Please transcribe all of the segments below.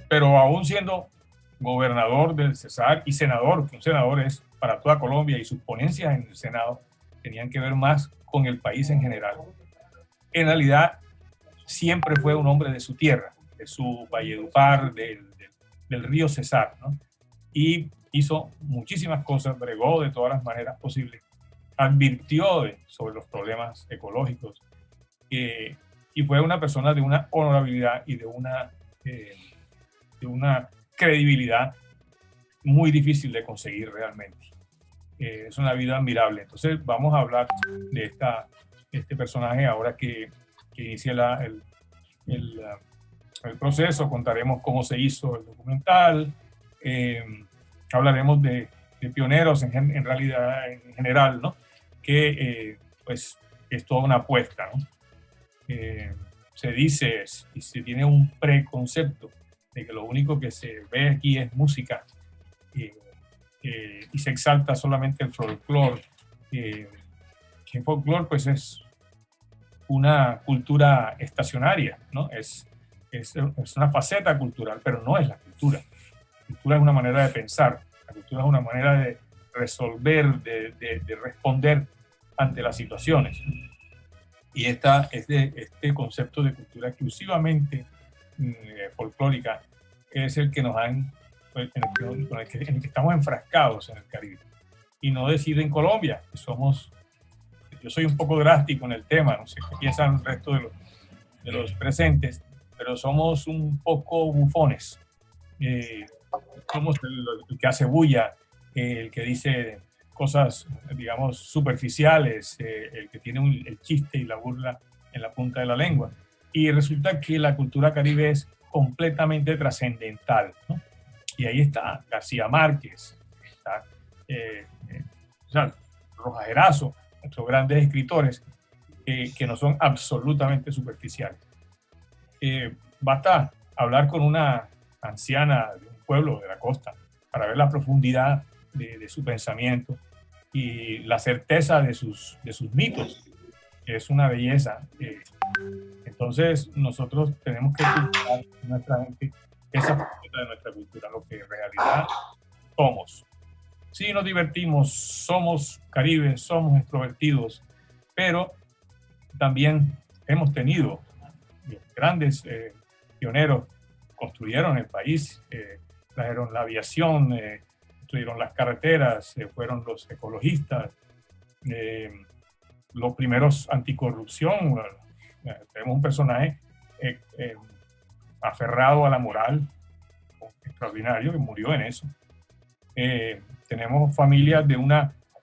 pero aún siendo gobernador del Cesar y senador, que un senador es para toda Colombia, y sus ponencias en el Senado tenían que ver más con el país en general. En realidad, siempre fue un hombre de su tierra, de su Valledupar, del río Cesar, ¿no? Y hizo muchísimas cosas, bregó de todas las maneras posibles, advirtió sobre los problemas ecológicos, y fue una persona de una honorabilidad y de una credibilidad muy difícil de conseguir realmente. Es una vida admirable. Entonces vamos a hablar de este personaje ahora que inicia el proceso. Contaremos cómo se hizo el documental, hablaremos de pioneros en realidad, en general, ¿no? Que pues es toda una apuesta, ¿no? Se dice y se tiene un preconcepto de que lo único que se ve aquí es música, y se exalta solamente el folclore, que el folclore pues es una cultura estacionaria, ¿no? Es una faceta cultural, pero no es la cultura. La cultura es una manera de pensar, la cultura es una manera de resolver, de responder ante las situaciones. Y este concepto de cultura exclusivamente folclórica es el que nos han, en el que estamos enfrascados en el Caribe. Y no decir en Colombia, que yo soy un poco drástico en el tema, no sé qué piensan el resto de los presentes, pero somos un poco bufones. Somos el que hace bulla, el que dice cosas, digamos, superficiales, el que tiene el chiste y la burla en la punta de la lengua. Y resulta que la cultura caribe es completamente trascendental, ¿no? Y ahí está García Márquez, está o sea, Rojas Erazo, nuestros grandes escritores, que no son absolutamente superficiales. Basta hablar con una anciana de un pueblo de la costa para ver la profundidad de su pensamiento y la certeza de sus mitos, que es una belleza. Entonces nosotros tenemos que cultivar en nuestra gente esa faceta de nuestra cultura, lo que en realidad somos. Sí, nos divertimos, somos caribes, somos extrovertidos, pero también hemos tenido grandes pioneros, construyeron el país, trajeron la aviación, construyeron las carreteras, fueron los ecologistas, los primeros anticorrupción. Tenemos un personaje aferrado a la moral, extraordinario, que murió en eso. Tenemos familias de un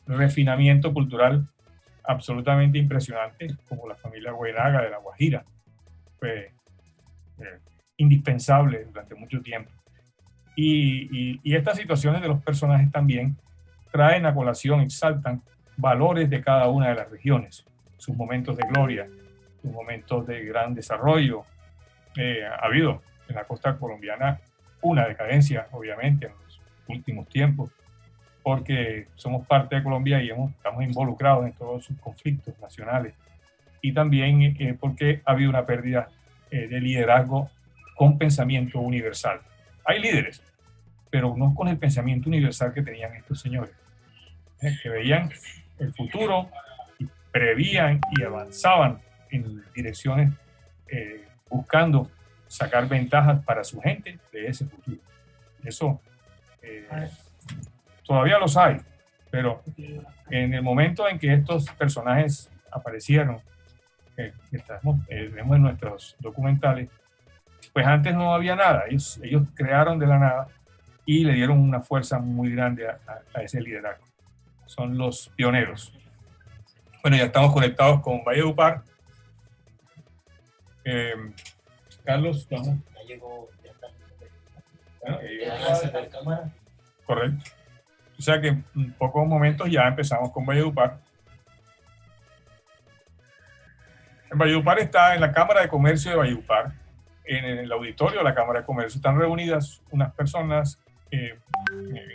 refinamiento cultural absolutamente impresionante, como la familia Huedaga de La Guajira. Fue indispensable durante mucho tiempo. Y estas situaciones de los personajes también traen a colación, exaltan valores de cada una de las regiones, sus momentos de gloria, sus momentos de gran desarrollo. Ha habido en la costa colombiana una decadencia, obviamente, en los últimos tiempos, porque somos parte de Colombia y estamos involucrados en todos sus conflictos nacionales. Y también porque ha habido una pérdida de liderazgo con pensamiento universal. Hay líderes, pero no con el pensamiento universal que tenían estos señores, que veían el futuro y prevían y avanzaban en direcciones buscando sacar ventajas para su gente de ese futuro. Eso todavía los hay, pero en el momento en que estos personajes aparecieron, vemos en nuestros documentales, pues antes no había nada, ellos crearon de la nada y le dieron una fuerza muy grande a ese liderazgo. Son los pioneros. Bueno, ya estamos conectados con Valledupar. Carlos, vamos. Ya llegó, ya está. Bueno, Ya la cámara. Correcto. O sea que en pocos momentos ya empezamos con Valledupar. En Valledupar está en la Cámara de Comercio de Valledupar, en el auditorio de la Cámara de Comercio, están reunidas unas personas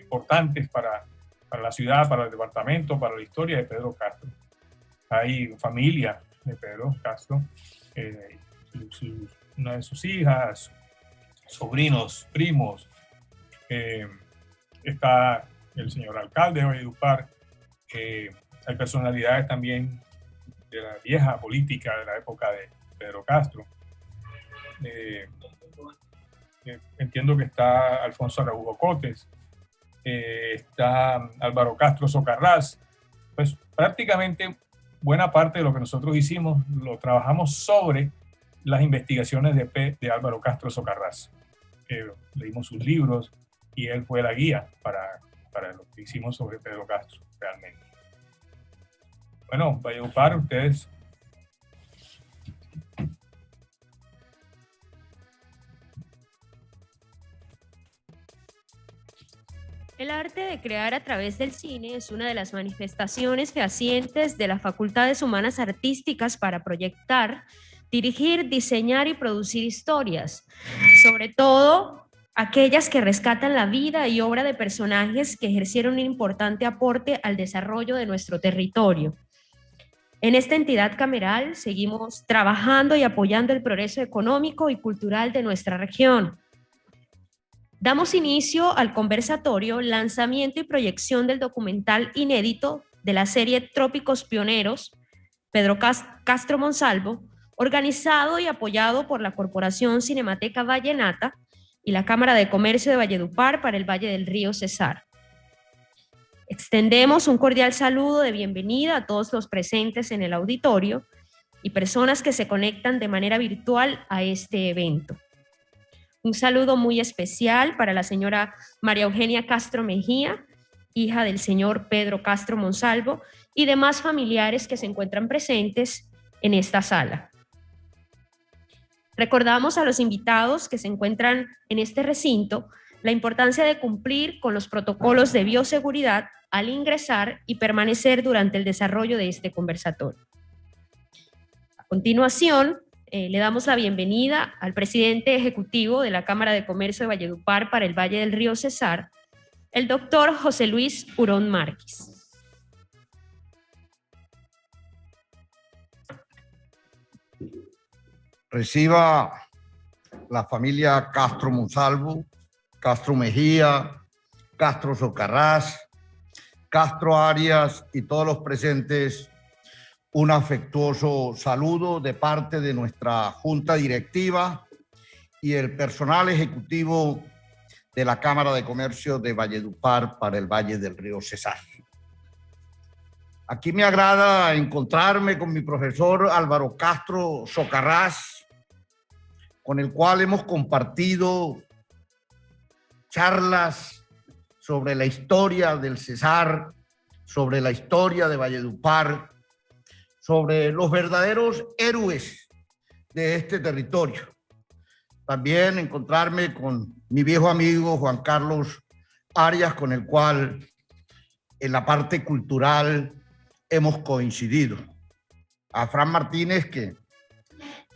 importantes para la ciudad, para el departamento, para la historia de Pedro Castro. Hay familia de Pedro Castro, una de sus hijas, sobrinos, primos. Está el señor alcalde de Valledupar. Hay personalidades también de la vieja política de la época de Pedro Castro. Entiendo que está Alfonso Araújo Cotes, está Álvaro Castro Socarrás. Pues prácticamente buena parte de lo que nosotros hicimos lo trabajamos sobre las investigaciones de Álvaro Castro Socarrás. Leímos sus libros y él fue la guía para lo que hicimos sobre Pedro Castro realmente. Bueno, Valledupar, ustedes. El arte de crear a través del cine es una de las manifestaciones fehacientes de las facultades humanas artísticas para proyectar, dirigir, diseñar y producir historias, sobre todo aquellas que rescatan la vida y obra de personajes que ejercieron un importante aporte al desarrollo de nuestro territorio. En esta entidad cameral seguimos trabajando y apoyando el progreso económico y cultural de nuestra región. Damos inicio al conversatorio, lanzamiento y proyección del documental inédito de la serie Trópicos Pioneros, Pedro Castro Monsalvo, organizado y apoyado por la Corporación Cinemateca Vallenata y la Cámara de Comercio de Valledupar para el Valle del Río Cesar. Extendemos un cordial saludo de bienvenida a todos los presentes en el auditorio y personas que se conectan de manera virtual a este evento. Un saludo muy especial para la señora María Eugenia Castro Mejía, hija del señor Pedro Castro Monsalvo, y demás familiares que se encuentran presentes en esta sala. Recordamos a los invitados que se encuentran en este recinto la importancia de cumplir con los protocolos de bioseguridad al ingresar y permanecer durante el desarrollo de este conversatorio. A continuación, le damos la bienvenida al presidente ejecutivo de la Cámara de Comercio de Valledupar para el Valle del Río Cesar, el doctor José Luis Hurón Márquez. Reciba la familia Castro Monsalvo, Castro Mejía, Castro Socarrás, Castro Arias y todos los presentes un afectuoso saludo de parte de nuestra Junta Directiva y el personal ejecutivo de la Cámara de Comercio de Valledupar para el Valle del Río Cesar. Aquí me agrada encontrarme con mi profesor Álvaro Castro Socarrás, con el cual hemos compartido charlas sobre la historia del Cesar, sobre la historia de Valledupar, sobre los verdaderos héroes de este territorio. También encontrarme con mi viejo amigo Juan Carlos Arias, con el cual en la parte cultural hemos coincidido. A Fran Martínez, que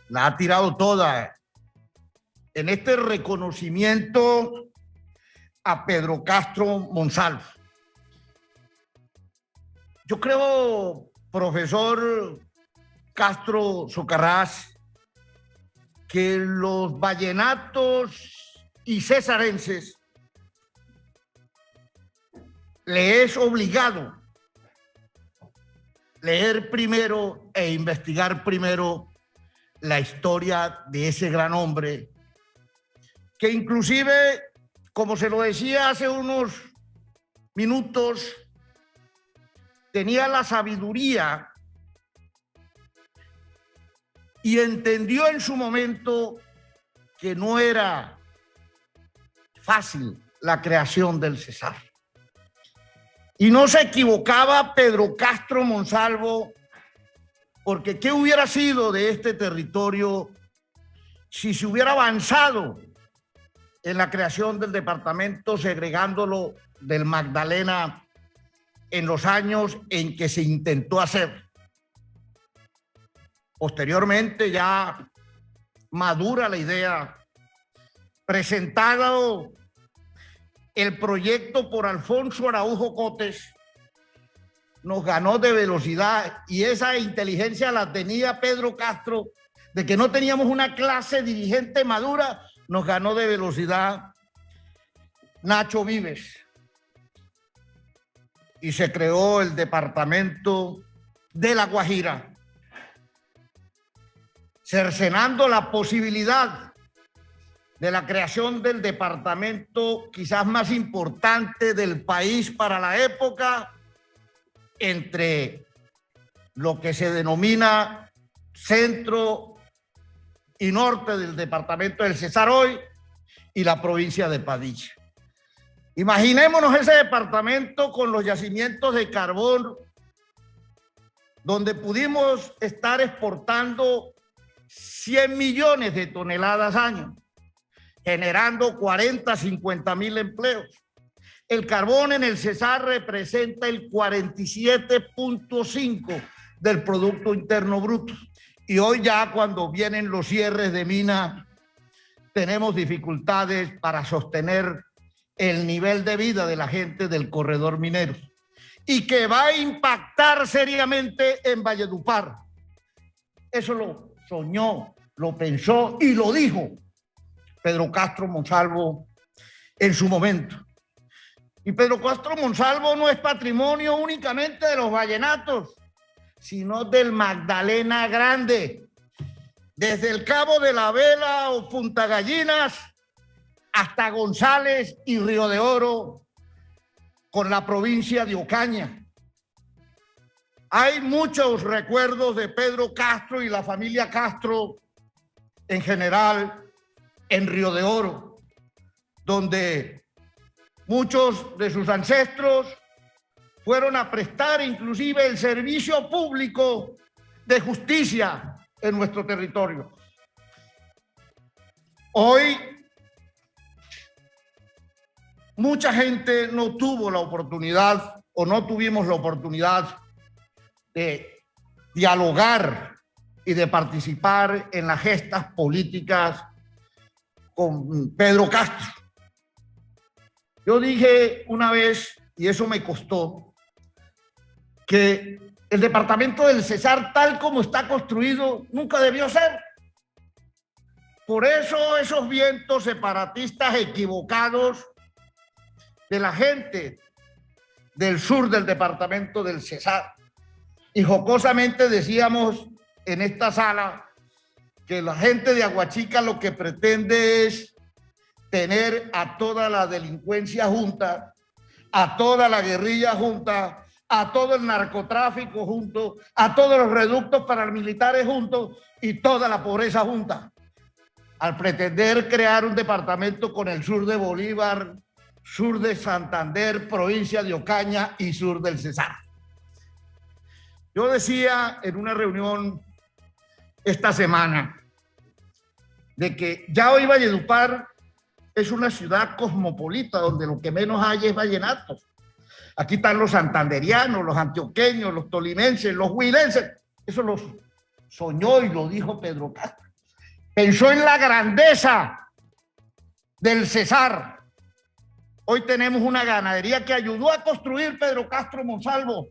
la ha tirado toda en este reconocimiento a Pedro Castro Monsalvo. Yo creo, profesor Castro Socarrás, que los vallenatos y cesarenses le es obligado leer primero e investigar primero la historia de ese gran hombre, que inclusive, como se lo decía hace unos minutos, tenía la sabiduría y entendió en su momento que no era fácil la creación del Cesar. Y no se equivocaba Pedro Castro Monsalvo, porque ¿qué hubiera sido de este territorio si se hubiera avanzado en la creación del departamento, segregándolo del Magdalena en los años en que se intentó hacer? Posteriormente, ya madura la idea, presentado el proyecto por Alfonso Araújo Cotes, nos ganó de velocidad, y esa inteligencia la tenía Pedro Castro, de que no teníamos una clase dirigente madura nos ganó de velocidad Nacho Vives y se creó el departamento de La Guajira, cercenando la posibilidad de la creación del departamento quizás más importante del país para la época, entre lo que se denomina centro y norte del departamento del Cesar hoy y la provincia de Padilla. Imaginémonos ese departamento con los yacimientos de carbón, donde pudimos estar exportando 100 millones de toneladas año, generando 40, 50 mil empleos. El carbón en el Cesar representa el 47.5% del Producto Interno Bruto. Y hoy ya cuando vienen los cierres de mina, tenemos dificultades para sostener el nivel de vida de la gente del corredor minero. Y que va a impactar seriamente en Valledupar. Eso lo soñó, lo pensó y lo dijo Pedro Castro Monsalvo en su momento. Y Pedro Castro Monsalvo no es patrimonio únicamente de los vallenatos, sino del Magdalena Grande, desde el Cabo de la Vela o Punta Gallinas hasta González y Río de Oro, con la provincia de Ocaña. Hay muchos recuerdos de Pedro Castro y la familia Castro en general en Río de Oro, donde muchos de sus ancestros fueron a prestar inclusive el servicio público de justicia en nuestro territorio. Hoy, mucha gente no tuvo la oportunidad o no tuvimos la oportunidad de dialogar y de participar en las gestas políticas con Pedro Castro. Yo dije una vez, y eso me costó, que el departamento del Cesar, tal como está construido, nunca debió ser. Por eso esos vientos separatistas equivocados de la gente del sur del departamento del Cesar. Y jocosamente decíamos en esta sala que la gente de Aguachica lo que pretende es tener a toda la delincuencia junta, a toda la guerrilla junta, a todo el narcotráfico junto, a todos los reductos paramilitares juntos y toda la pobreza junta. Al pretender crear un departamento con el sur de Bolívar, sur de Santander, provincia de Ocaña y sur del Cesar. Yo decía en una reunión esta semana de que ya hoy Valledupar es una ciudad cosmopolita donde lo que menos hay es vallenatos. Aquí están los santanderianos, los antioqueños, los tolimenses, los huilenses. Eso lo soñó y lo dijo Pedro Castro. Pensó en la grandeza del Cesar. Hoy tenemos una ganadería que ayudó a construir Pedro Castro Monsalvo.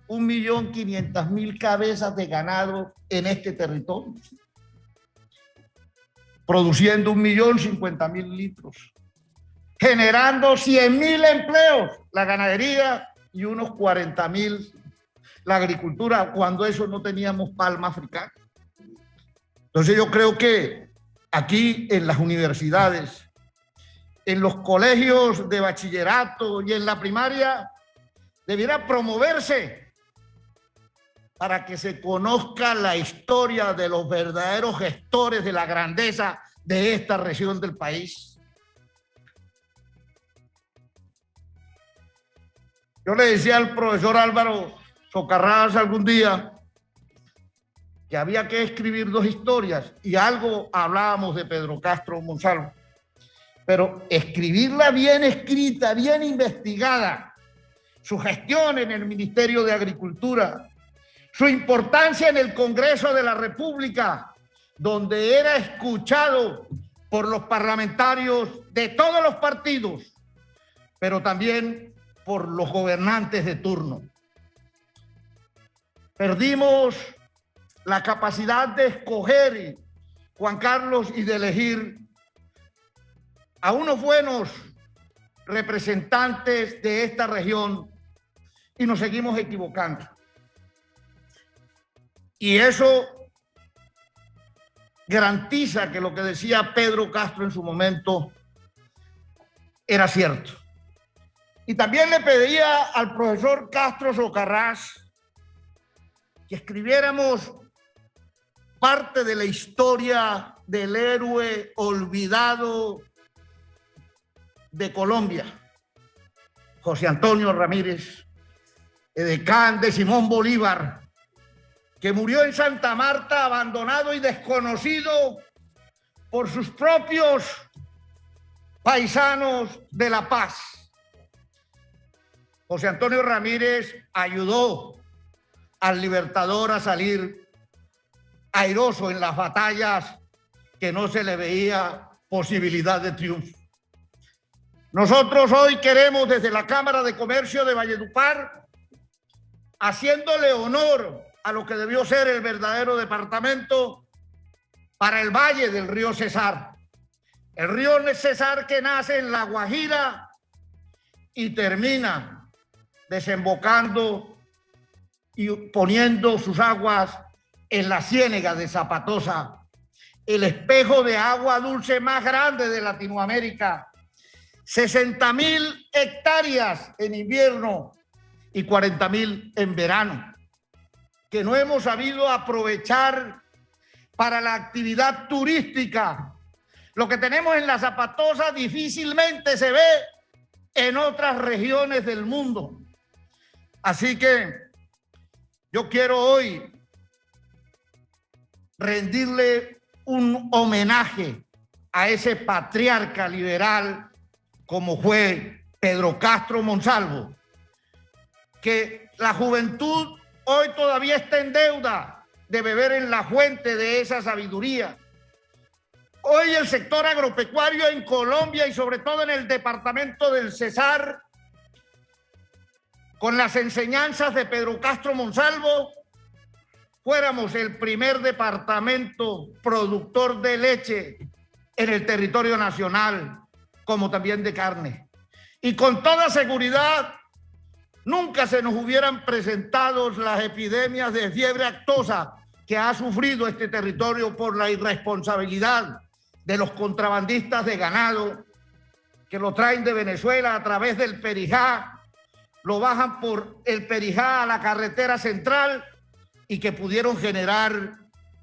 1.500.000 cabezas de ganado en este territorio, produciendo 1.050.000 litros, generando 100.000 empleos la ganadería y unos 40.000 la agricultura, cuando eso no teníamos palma africana. Entonces yo creo que aquí en las universidades, en los colegios de bachillerato y en la primaria debiera promoverse para que se conozca la historia de los verdaderos gestores de la grandeza de esta región del país. Yo le decía al profesor Álvaro Socarrás algún día que había que escribir 2 historias y algo hablábamos de Pedro Castro Monsalvo, pero escribirla bien escrita, bien investigada, su gestión en el Ministerio de Agricultura, su importancia en el Congreso de la República, donde era escuchado por los parlamentarios de todos los partidos, pero también por los gobernantes de turno. Perdimos la capacidad de escoger, Juan Carlos, y de elegir a unos buenos representantes de esta región y nos seguimos equivocando. Y eso garantiza que lo que decía Pedro Castro en su momento era cierto. Y también le pedía al profesor Castro Socarrás que escribiéramos parte de la historia del héroe olvidado de Colombia, José Antonio Ramírez, edecán de Simón Bolívar, que murió en Santa Marta abandonado y desconocido por sus propios paisanos de La Paz. José Antonio Ramírez ayudó al Libertador a salir airoso en las batallas que no se le veía posibilidad de triunfo. Nosotros hoy queremos desde la Cámara de Comercio de Valledupar, haciéndole honor a lo que debió ser el verdadero departamento para el valle del río Cesar. El río Cesar que nace en La Guajira y termina desembocando y poniendo sus aguas en la ciénega de Zapatosa, el espejo de agua dulce más grande de Latinoamérica. 60.000 hectáreas en invierno y 40.000 en verano, que no hemos sabido aprovechar para la actividad turística. Lo que tenemos en la Zapatosa difícilmente se ve en otras regiones del mundo. Así que yo quiero hoy rendirle un homenaje a ese patriarca liberal como fue Pedro Castro Monsalvo, que la juventud hoy todavía está en deuda de beber en la fuente de esa sabiduría. Hoy el sector agropecuario en Colombia y sobre todo en el departamento del Cesar, con las enseñanzas de Pedro Castro Monsalvo, fuéramos el primer departamento productor de leche en el territorio nacional, como también de carne. Y con toda seguridad, nunca se nos hubieran presentado las epidemias de fiebre aftosa que ha sufrido este territorio por la irresponsabilidad de los contrabandistas de ganado que lo traen de Venezuela a través del Perijá, lo bajan por el Perijá a la carretera central y que pudieron generar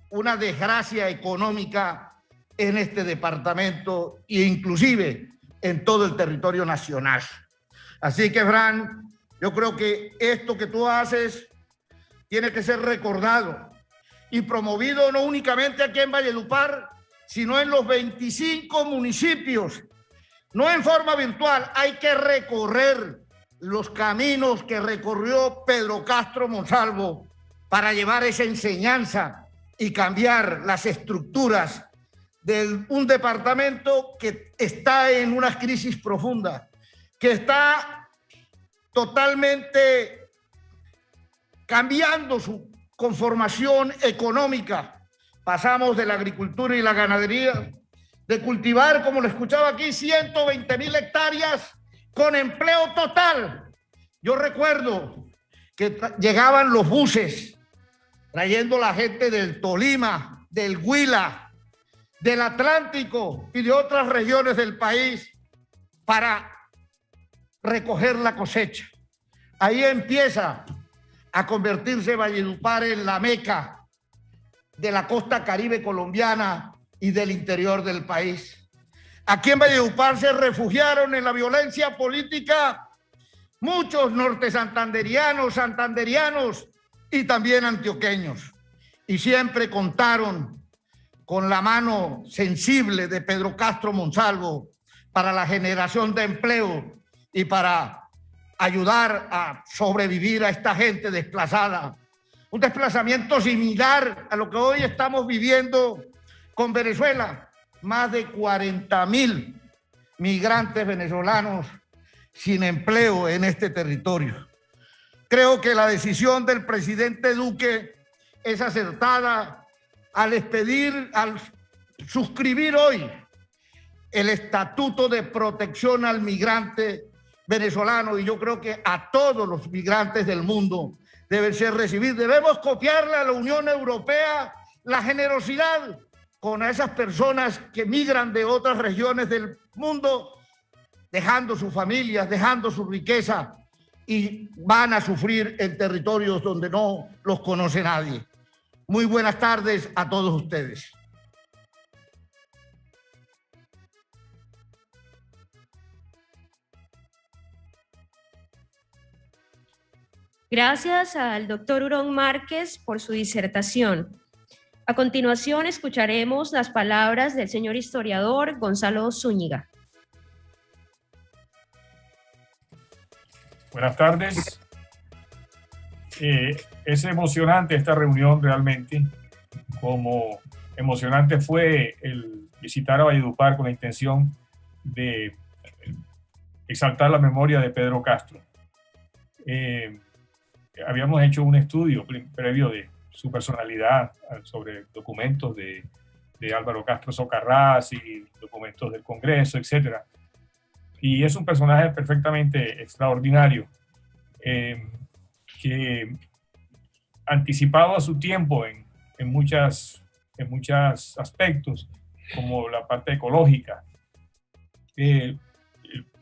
una desgracia económica en este departamento e inclusive en todo el territorio nacional. Así que, Fran, yo creo que esto que tú haces tiene que ser recordado y promovido no únicamente aquí en Valledupar, sino en los 25 municipios, no en forma virtual. Hay que recorrer los caminos que recorrió Pedro Castro Monsalvo para llevar esa enseñanza y cambiar las estructuras de un departamento que está en una crisis profunda, que está totalmente cambiando su conformación económica. Pasamos de la agricultura y la ganadería, de cultivar, como lo escuchaba aquí, 120.000 hectáreas con empleo total. Yo recuerdo que llegaban los buses trayendo la gente del Tolima, del Huila, del Atlántico y de otras regiones del país para recoger la cosecha. Ahí empieza a convertirse Valledupar en la meca de la costa caribe colombiana y del interior del país. Aquí en Valledupar se refugiaron en la violencia política muchos nortesantanderianos, santanderianos y también antioqueños. Y siempre contaron con la mano sensible de Pedro Castro Monsalvo para la generación de empleo y para ayudar a sobrevivir a esta gente desplazada. Un desplazamiento similar a lo que hoy estamos viviendo con Venezuela. Más de 40.000 migrantes venezolanos sin empleo en este territorio. Creo que la decisión del presidente Duque es acertada al suscribir hoy el Estatuto de Protección al Migrante venezolano, y yo creo que a todos los migrantes del mundo deben ser recibidos. Debemos copiarle a la Unión Europea la generosidad con esas personas que migran de otras regiones del mundo, dejando sus familias, dejando su riqueza, y van a sufrir en territorios donde no los conoce nadie. Muy buenas tardes a todos ustedes. Gracias al doctor Hurón Márquez por su disertación. A continuación escucharemos las palabras del señor historiador Gonzalo Zúñiga. Buenas tardes. Es emocionante esta reunión realmente, como emocionante fue el visitar a Valledupar con la intención de exaltar la memoria de Pedro Castro. Habíamos hecho un estudio previo de su personalidad sobre documentos de Álvaro Castro Socarrás y documentos del Congreso, etc. Y es un personaje perfectamente extraordinario, que anticipado a su tiempo en muchos aspectos, como la parte ecológica,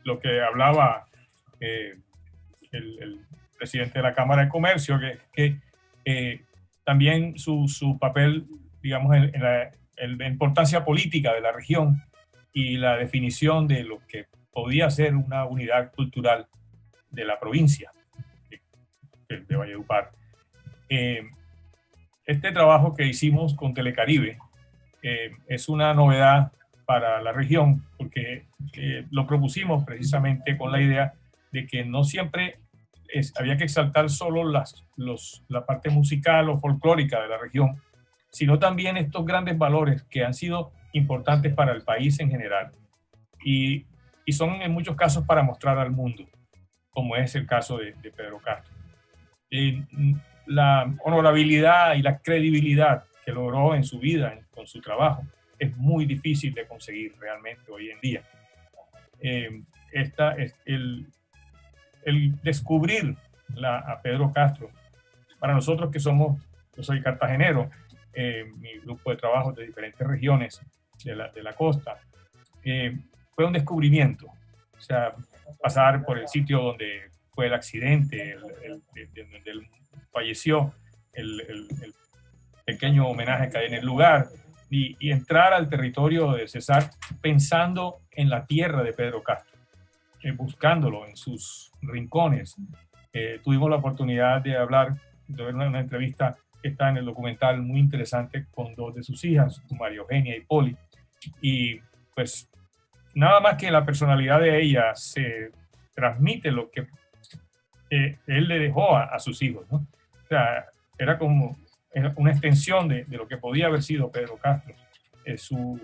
lo que hablaba el presidente de la Cámara de Comercio, que también su papel, digamos, en la importancia política de la región y la definición de lo que podía ser una unidad cultural de la provincia de Valledupar. Este trabajo que hicimos con Telecaribe es una novedad para la región, porque lo propusimos precisamente con la idea de que no siempre había que exaltar solo la parte musical o folclórica de la región, sino también estos grandes valores que han sido importantes para el país en general y son en muchos casos para mostrar al mundo, como es el caso de Pedro Castro. La honorabilidad y la credibilidad que logró en su vida, con su trabajo, es muy difícil de conseguir realmente hoy en día. El descubrir a Pedro Castro, para nosotros que yo soy cartagenero, mi grupo de trabajo de diferentes regiones de la costa, fue un descubrimiento. O sea, pasar por el sitio donde fue el accidente, donde él falleció, el pequeño homenaje que hay en el lugar, y entrar al territorio de Cesar pensando en la tierra de Pedro Castro, buscándolo en sus rincones. Tuvimos la oportunidad de ver una entrevista que está en el documental muy interesante con dos de sus hijas, María Eugenia y Poli, y pues nada más que la personalidad de ella se transmite lo que él le dejó a sus hijos, ¿no? O sea, era como una extensión de lo que podía haber sido Pedro Castro, su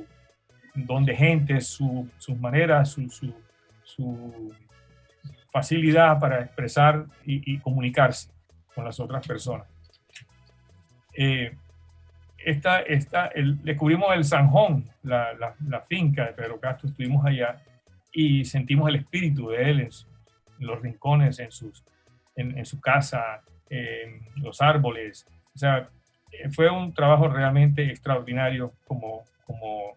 don de gente, sus maneras, su facilidad para expresar y comunicarse con las otras personas. Descubrimos el Zanjón, la finca de Pedro Castro, estuvimos allá y sentimos el espíritu de él en los rincones, en su casa, en los árboles. O sea, fue un trabajo realmente extraordinario como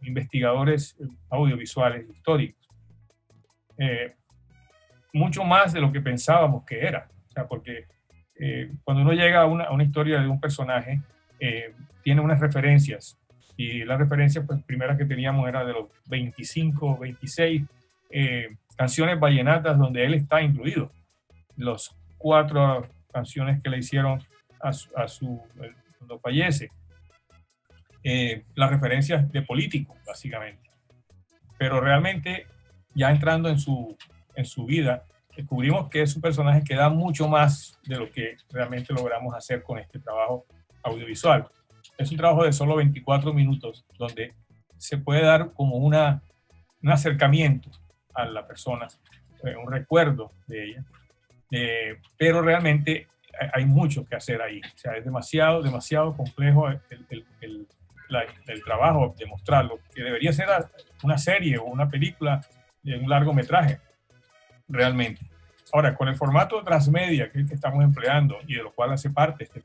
investigadores audiovisuales históricos. Mucho más de lo que pensábamos que era. O sea, porque cuando uno llega a una historia de un personaje, tiene unas referencias, y las referencias pues, primeras que teníamos era de los 25, 26 canciones vallenatas donde él está incluido. Los 4 canciones que le hicieron cuando fallece. Las referencias de político, básicamente. Pero realmente, ya entrando en su vida, descubrimos que es un personaje que da mucho más de lo que realmente logramos hacer con este trabajo audiovisual. Es un trabajo de solo 24 minutos, donde se puede dar como un acercamiento a la persona, un recuerdo de ella. Pero realmente hay mucho que hacer ahí. O sea, es demasiado complejo el trabajo de mostrarlo, que debería ser una serie o una película de un largometraje, realmente. Ahora, con el formato transmedia que estamos empleando y de lo cual hace parte esta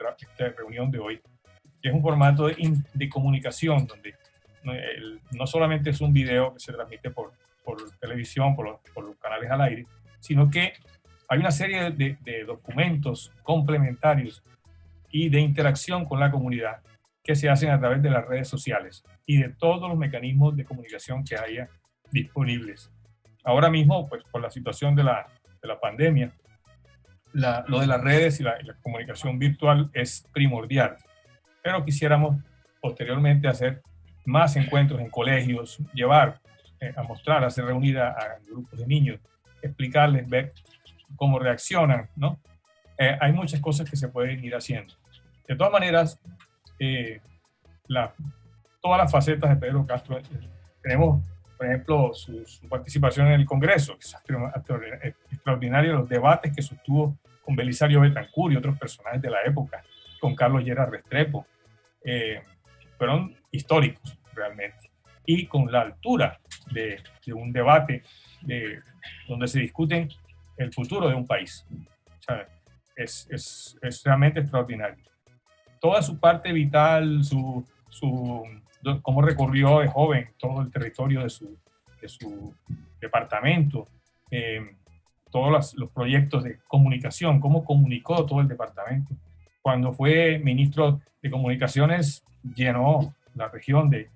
reunión de hoy, que es un formato de comunicación donde no solamente es un video que se transmite por televisión, por los canales al aire, sino que hay una serie de documentos complementarios y de interacción con la comunidad que se hacen a través de las redes sociales y de todos los mecanismos de comunicación que haya disponibles. Ahora mismo, pues por la situación de la pandemia, lo de las redes y la comunicación virtual es primordial, pero quisiéramos posteriormente hacer más encuentros en colegios, llevar a mostrar, hacer reunir a grupos de niños, explicarles, ver cómo reaccionan, ¿no? Hay muchas cosas que se pueden ir haciendo. De todas maneras, todas las facetas de Pedro Castro, tenemos, por ejemplo, su participación en el Congreso, que es extraordinario, los debates que sostuvo con Belisario Betancur y otros personajes de la época, con Carlos Lleras Restrepo, fueron históricos realmente, y con la altura de un debate donde se discute el futuro de un país. O sea, es realmente extraordinario. Toda su parte vital, cómo recorrió de joven todo el territorio de su departamento, todos los proyectos de comunicación, cómo comunicó todo el departamento. Cuando fue ministro de Comunicaciones, llenó la región de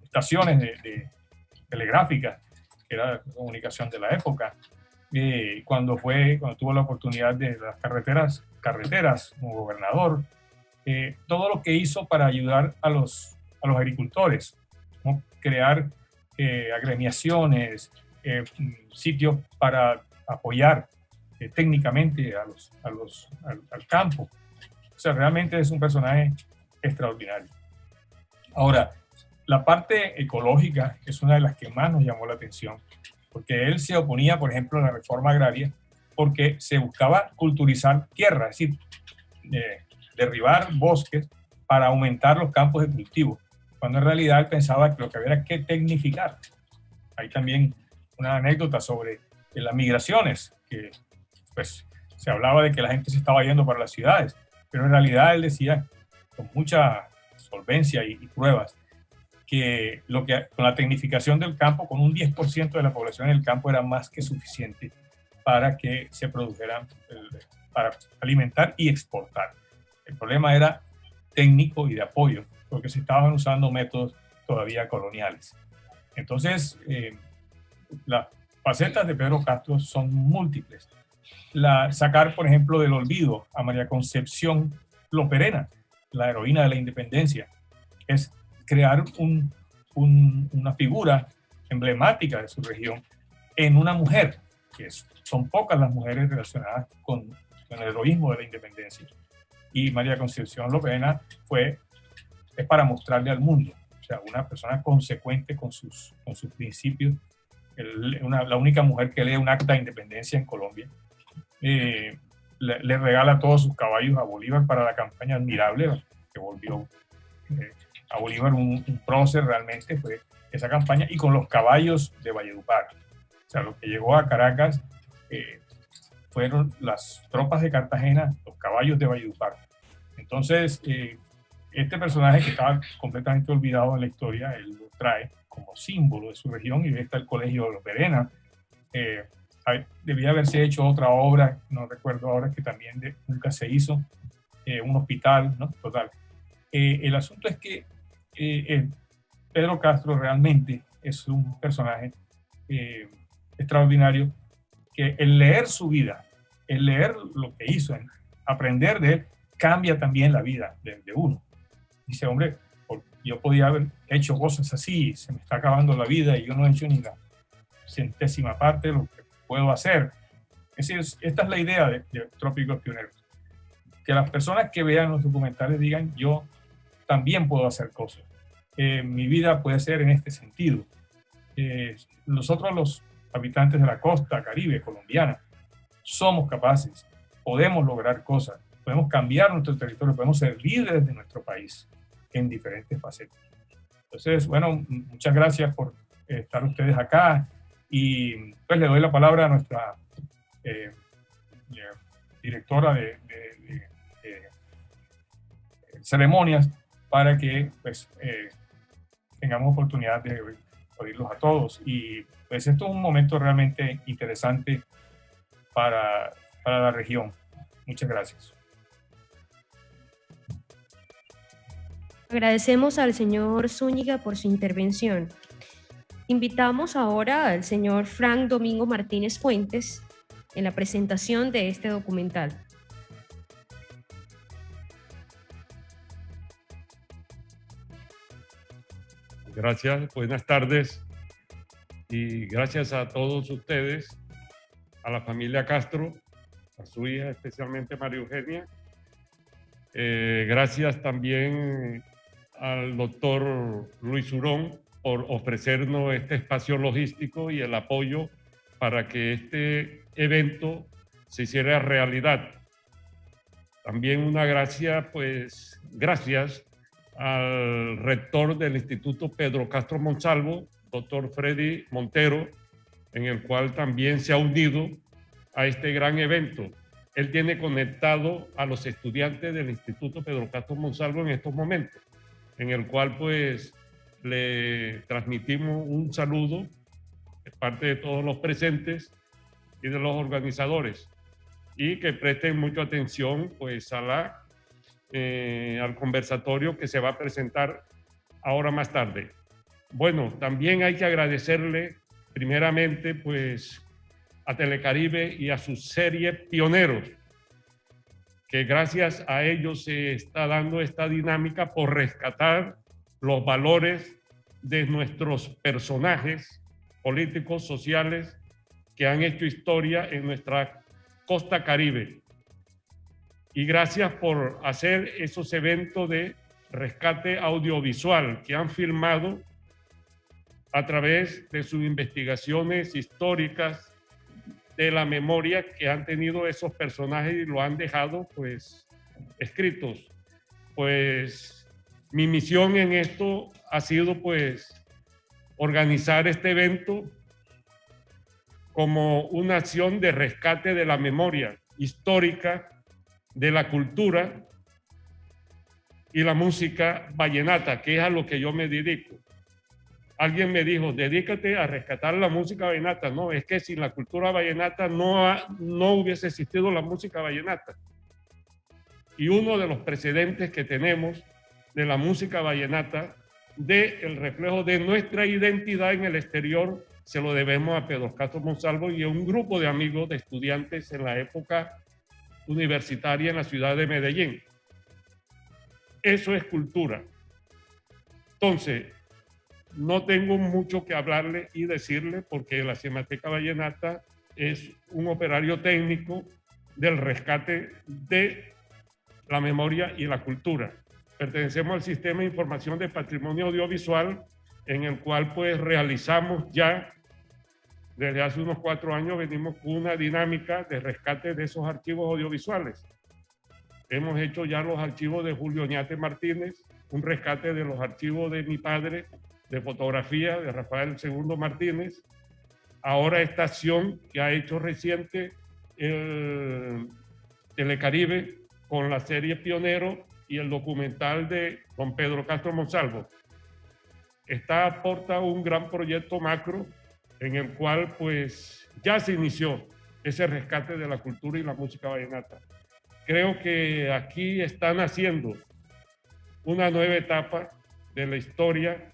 estaciones de telegráficas, que era la comunicación de la época. Cuando tuvo la oportunidad de las carreteras como gobernador, todo lo que hizo para ayudar a los agricultores, ¿no? Crear agremiaciones, sitios para apoyar técnicamente al campo. O sea, realmente es un personaje extraordinario. Ahora, la parte ecológica es una de las que más nos llamó la atención, porque él se oponía, por ejemplo, a la reforma agraria, porque se buscaba culturizar tierra, es decir, derribar bosques para aumentar los campos de cultivo, cuando en realidad él pensaba que lo que había era que tecnificar. Hay también una anécdota sobre las migraciones, que pues se hablaba de que la gente se estaba yendo para las ciudades, pero en realidad él decía con mucha solvencia y pruebas que con la tecnificación del campo, con un 10% de la población en el campo era más que suficiente para que se produjeran, para alimentar y exportar. El problema era técnico y de apoyo, porque se estaban usando métodos todavía coloniales. Entonces, las facetas de Pedro Castro son múltiples. Sacar, por ejemplo, del olvido a María Concepción Loperena, la heroína de la independencia, es crear una figura emblemática de su región en una mujer, que son pocas las mujeres relacionadas con el heroísmo de la independencia. Y María Concepción Loperena es para mostrarle al mundo, o sea, una persona consecuente con sus principios, la única mujer que lee un acta de independencia en Colombia. Le regala todos sus caballos a Bolívar para la campaña admirable que volvió a Bolívar un prócer realmente, fue esa campaña, y con los caballos de Valledupar. O sea, lo que llegó a Caracas fueron las tropas de Cartagena, los caballos de Valledupar. Entonces, este personaje que estaba completamente olvidado en la historia, él lo trae como símbolo de su región, y está el Colegio de Loperena. Debía haberse hecho otra obra, no recuerdo ahora, que también nunca se hizo, un hospital, ¿no? Total. El asunto es que Pedro Castro realmente es un personaje extraordinario, que el leer su vida, el leer lo que hizo, aprender de él, cambia también la vida de uno. Dice, hombre, yo podía haber hecho cosas así, se me está acabando la vida y yo no he hecho ni la centésima parte de lo que puedo hacer. Es decir, esta es la idea de Trópicos Pioneros. Que las personas que vean los documentales digan, yo también puedo hacer cosas. Mi vida puede ser en este sentido. Nosotros los habitantes de la costa caribe colombiana somos capaces, podemos lograr cosas, podemos cambiar nuestro territorio, podemos ser líderes de nuestro país. en diferentes facetas. Entonces, bueno, muchas gracias por estar ustedes acá y pues le doy la palabra a nuestra directora de ceremonias para que pues, tengamos oportunidad de oírlos a todos. Y pues esto es un momento realmente interesante para la región. Muchas gracias. Agradecemos al señor Zúñiga por su intervención. Invitamos ahora al señor Frank Domingo Martínez Fuentes en la presentación de este documental. Gracias, buenas tardes y gracias a todos ustedes, a la familia Castro, a su hija especialmente María Eugenia. Gracias también al doctor Luis Hurón por ofrecernos este espacio logístico y el apoyo para que este evento se hiciera realidad. También una gracias al rector del Instituto Pedro Castro Monsalvo, doctor Freddy Montero, en el cual también se ha unido a este gran evento. Él tiene conectado a los estudiantes del Instituto Pedro Castro Monsalvo en estos momentos, en el cual pues le transmitimos un saludo de parte de todos los presentes y de los organizadores, y que presten mucha atención pues al conversatorio que se va a presentar ahora más tarde. Bueno, también hay que agradecerle primeramente pues a Telecaribe y a su serie Pioneros, que gracias a ellos se está dando esta dinámica por rescatar los valores de nuestros personajes políticos, sociales, que han hecho historia en nuestra costa caribe. Y gracias por hacer esos eventos de rescate audiovisual que han filmado a través de sus investigaciones históricas de la memoria que han tenido esos personajes y lo han dejado pues escritos. Pues mi misión en esto ha sido pues organizar este evento como una acción de rescate de la memoria histórica, de la cultura y la música vallenata, que es a lo que yo me dedico. Alguien me dijo, dedícate a rescatar la música vallenata. No, es que sin la cultura vallenata no hubiese existido la música vallenata. Y uno de los precedentes que tenemos de la música vallenata, del reflejo de nuestra identidad en el exterior, se lo debemos a Pedro Castro Monsalvo y a un grupo de amigos de estudiantes en la época universitaria en la ciudad de Medellín. Eso es cultura. Entonces, no tengo mucho que hablarle y decirle porque la Cinemateca Vallenata es un operario técnico del rescate de la memoria y la cultura. Pertenecemos al Sistema de Información de Patrimonio Audiovisual, en el cual pues realizamos ya, desde hace unos 4 años, venimos con una dinámica de rescate de esos archivos audiovisuales. Hemos hecho ya los archivos de Julio Oñate Martínez, un rescate de los archivos de mi padre, de fotografía de Rafael II Martínez. Ahora esta acción que ha hecho reciente el Telecaribe con la serie Pionero y el documental de don Pedro Castro Monsalvo. Esta aporta un gran proyecto macro en el cual pues ya se inició ese rescate de la cultura y la música vallenata. Creo que aquí está naciendo una nueva etapa de la historia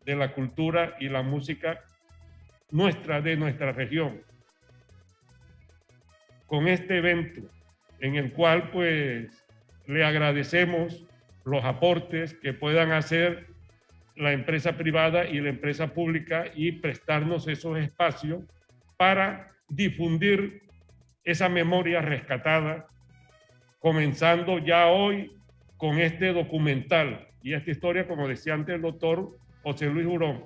de la cultura y la música de nuestra región. Con este evento en el cual pues le agradecemos los aportes que puedan hacer la empresa privada y la empresa pública y prestarnos esos espacios para difundir esa memoria rescatada, comenzando ya hoy con este documental y esta historia, como decía antes el doctor José Luis Hurón,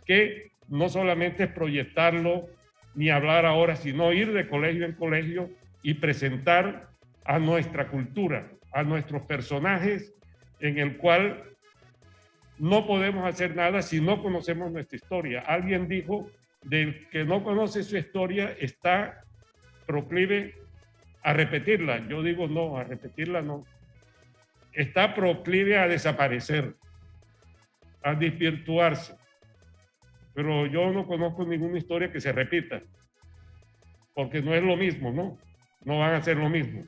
que no solamente es proyectarlo ni hablar ahora, sino ir de colegio en colegio y presentar a nuestra cultura, a nuestros personajes en el cual no podemos hacer nada si no conocemos nuestra historia. Alguien dijo, del que no conoce su historia está proclive a repetirla. Yo digo no, a repetirla no. Está proclive a desaparecer, a desvirtuarse. Pero yo no conozco ninguna historia que se repita, porque no es lo mismo, ¿no? No van a ser lo mismo.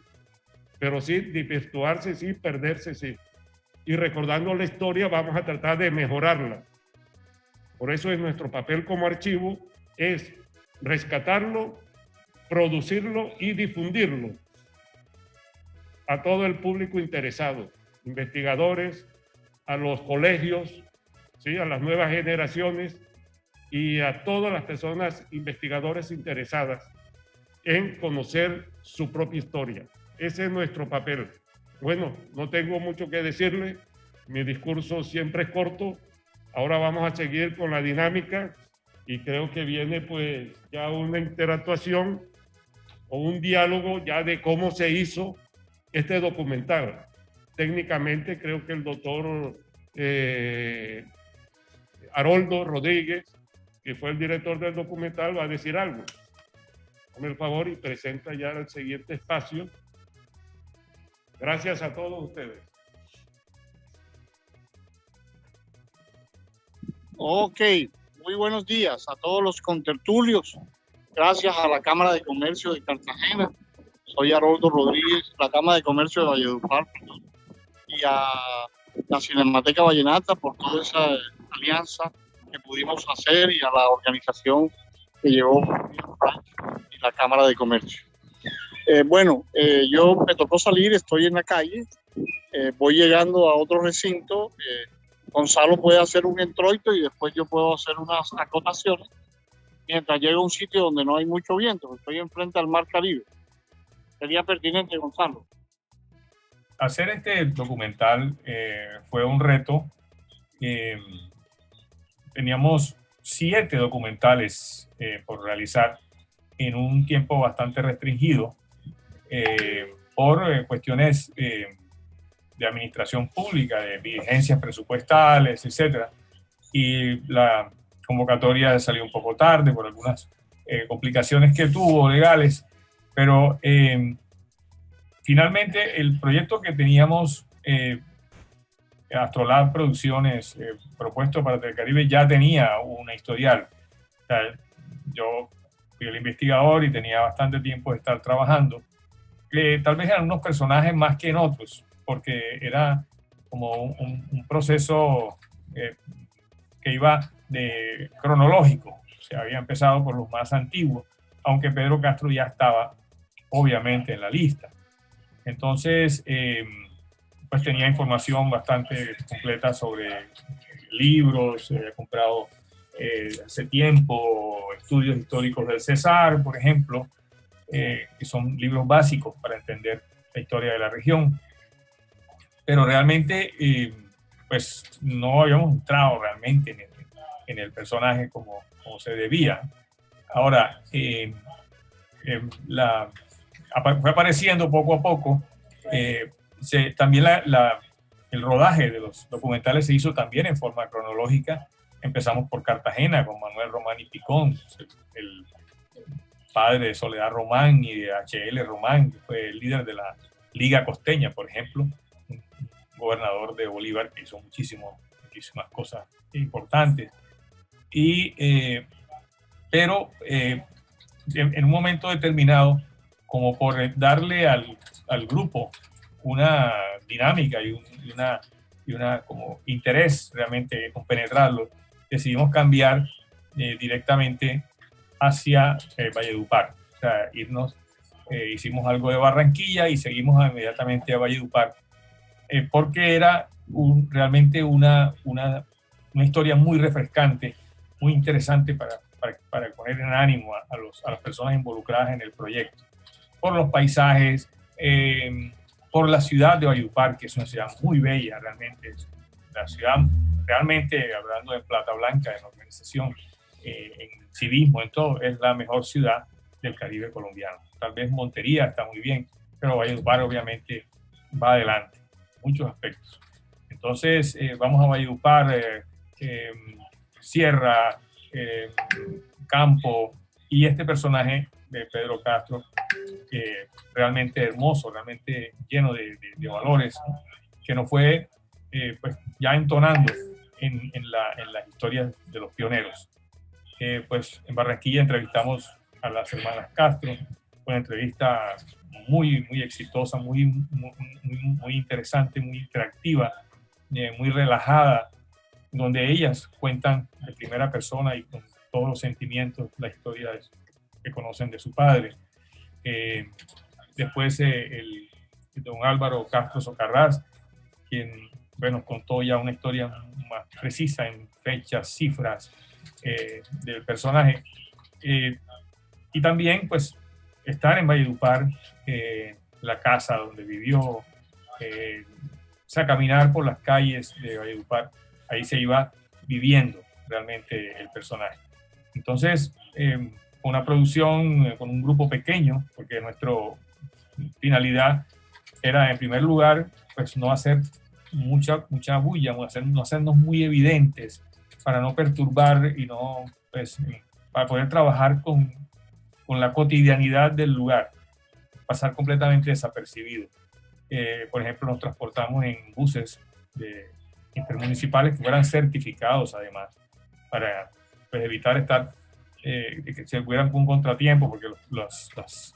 Pero sí, desvirtuarse sí, perderse sí. Y recordando la historia vamos a tratar de mejorarla. Por eso es nuestro papel como archivo, es rescatarlo, producirlo y difundirlo a todo el público interesado, investigadores, a los colegios, ¿sí? A las nuevas generaciones y a todas las personas investigadores interesadas en conocer su propia historia. Ese es nuestro papel. Bueno, no tengo mucho que decirle, mi discurso siempre es corto. Ahora vamos a seguir con la dinámica y creo que viene pues ya una interactuación o un diálogo ya de cómo se hizo este documental. Técnicamente creo que el doctor Haroldo Rodríguez, que fue el director del documental, va a decir algo. Con el favor y presenta ya el siguiente espacio. Gracias a todos ustedes. Ok, muy buenos días a todos los contertulios. Gracias a la Cámara de Comercio de Cartagena. Soy Haroldo Rodríguez, la Cámara de Comercio de Valledupar, y a la Cinemateca Vallenata por toda esa alianza que pudimos hacer y a la organización que llevó y la Cámara de Comercio. Yo me tocó salir, estoy en la calle, voy llegando a otro recinto. Gonzalo puede hacer un introito y después yo puedo hacer unas acotaciones mientras llego a un sitio donde no hay mucho viento. Estoy enfrente al Mar Caribe. Sería pertinente, Gonzalo. Hacer este documental fue un reto. Teníamos 7 documentales por realizar en un tiempo bastante restringido por cuestiones de administración pública, de vigencias presupuestales, etc. Y la convocatoria salió un poco tarde por algunas complicaciones que tuvo legales, pero finalmente el proyecto que teníamos, Astrolab Producciones, propuesto para Telecaribe, ya tenía una historial. O sea, yo fui el investigador y tenía bastante tiempo de estar trabajando. Tal vez en algunos personajes más que en otros, porque era como un proceso que iba de cronológico. Se había empezado por los más antiguos, aunque Pedro Castro ya estaba obviamente en la lista. Entonces, pues tenía información bastante completa sobre libros, he comprado hace tiempo estudios históricos del Cesar, por ejemplo, que son libros básicos para entender la historia de la región. Pero realmente, pues no habíamos entrado realmente en el personaje como se debía. Ahora, fue apareciendo poco a poco. También el rodaje de los documentales se hizo también en forma cronológica. Empezamos por Cartagena con Manuel Román y Picón, el padre de Soledad Román y de H.L. Román, que fue el líder de la Liga Costeña, por ejemplo, un gobernador de Bolívar que hizo muchísimas cosas importantes. Pero en un momento determinado, como por darle al grupo una dinámica y una como interés realmente con penetrarlo, decidimos cambiar directamente hacia Valledupar. O sea, hicimos algo de Barranquilla y seguimos inmediatamente a Valledupar, porque era realmente una historia muy refrescante, muy interesante para poner en ánimo a las personas involucradas en el proyecto. Por los paisajes, por la ciudad de Valledupar, que es una ciudad muy bella realmente. La ciudad, realmente, hablando de Plata Blanca, en organización, en civismo, en todo, es la mejor ciudad del Caribe colombiano. Tal vez Montería está muy bien, pero Valledupar obviamente va adelante en muchos aspectos. Entonces, vamos a Valledupar, Sierra, Campo, y este personaje de Pedro Castro, realmente hermoso, realmente lleno de valores, ¿no? Que nos fue pues ya entonando en las historias de los pioneros. Pues en Barranquilla entrevistamos a las hermanas Castro, una entrevista muy exitosa, muy interesante, muy interactiva, muy relajada, donde ellas cuentan de primera persona y con todos los sentimientos, la historia que conocen de su padre. Después el don Álvaro Castro Socarrás, quien bueno, contó ya una historia más precisa en fechas, cifras del personaje. Y también pues estar en Valledupar, la casa donde vivió, o sea, caminar por las calles de Valledupar, ahí se iba viviendo realmente el personaje. Entonces, una producción con un grupo pequeño, porque nuestra finalidad era, en primer lugar, pues no hacer mucha bulla, no hacernos muy evidentes, para no perturbar y no, pues, para poder trabajar con la cotidianidad del lugar, pasar completamente desapercibido. Por ejemplo, nos transportamos en buses intermunicipales que fueran certificados, además, para pues, evitar estar que se hubiera algún contratiempo, porque los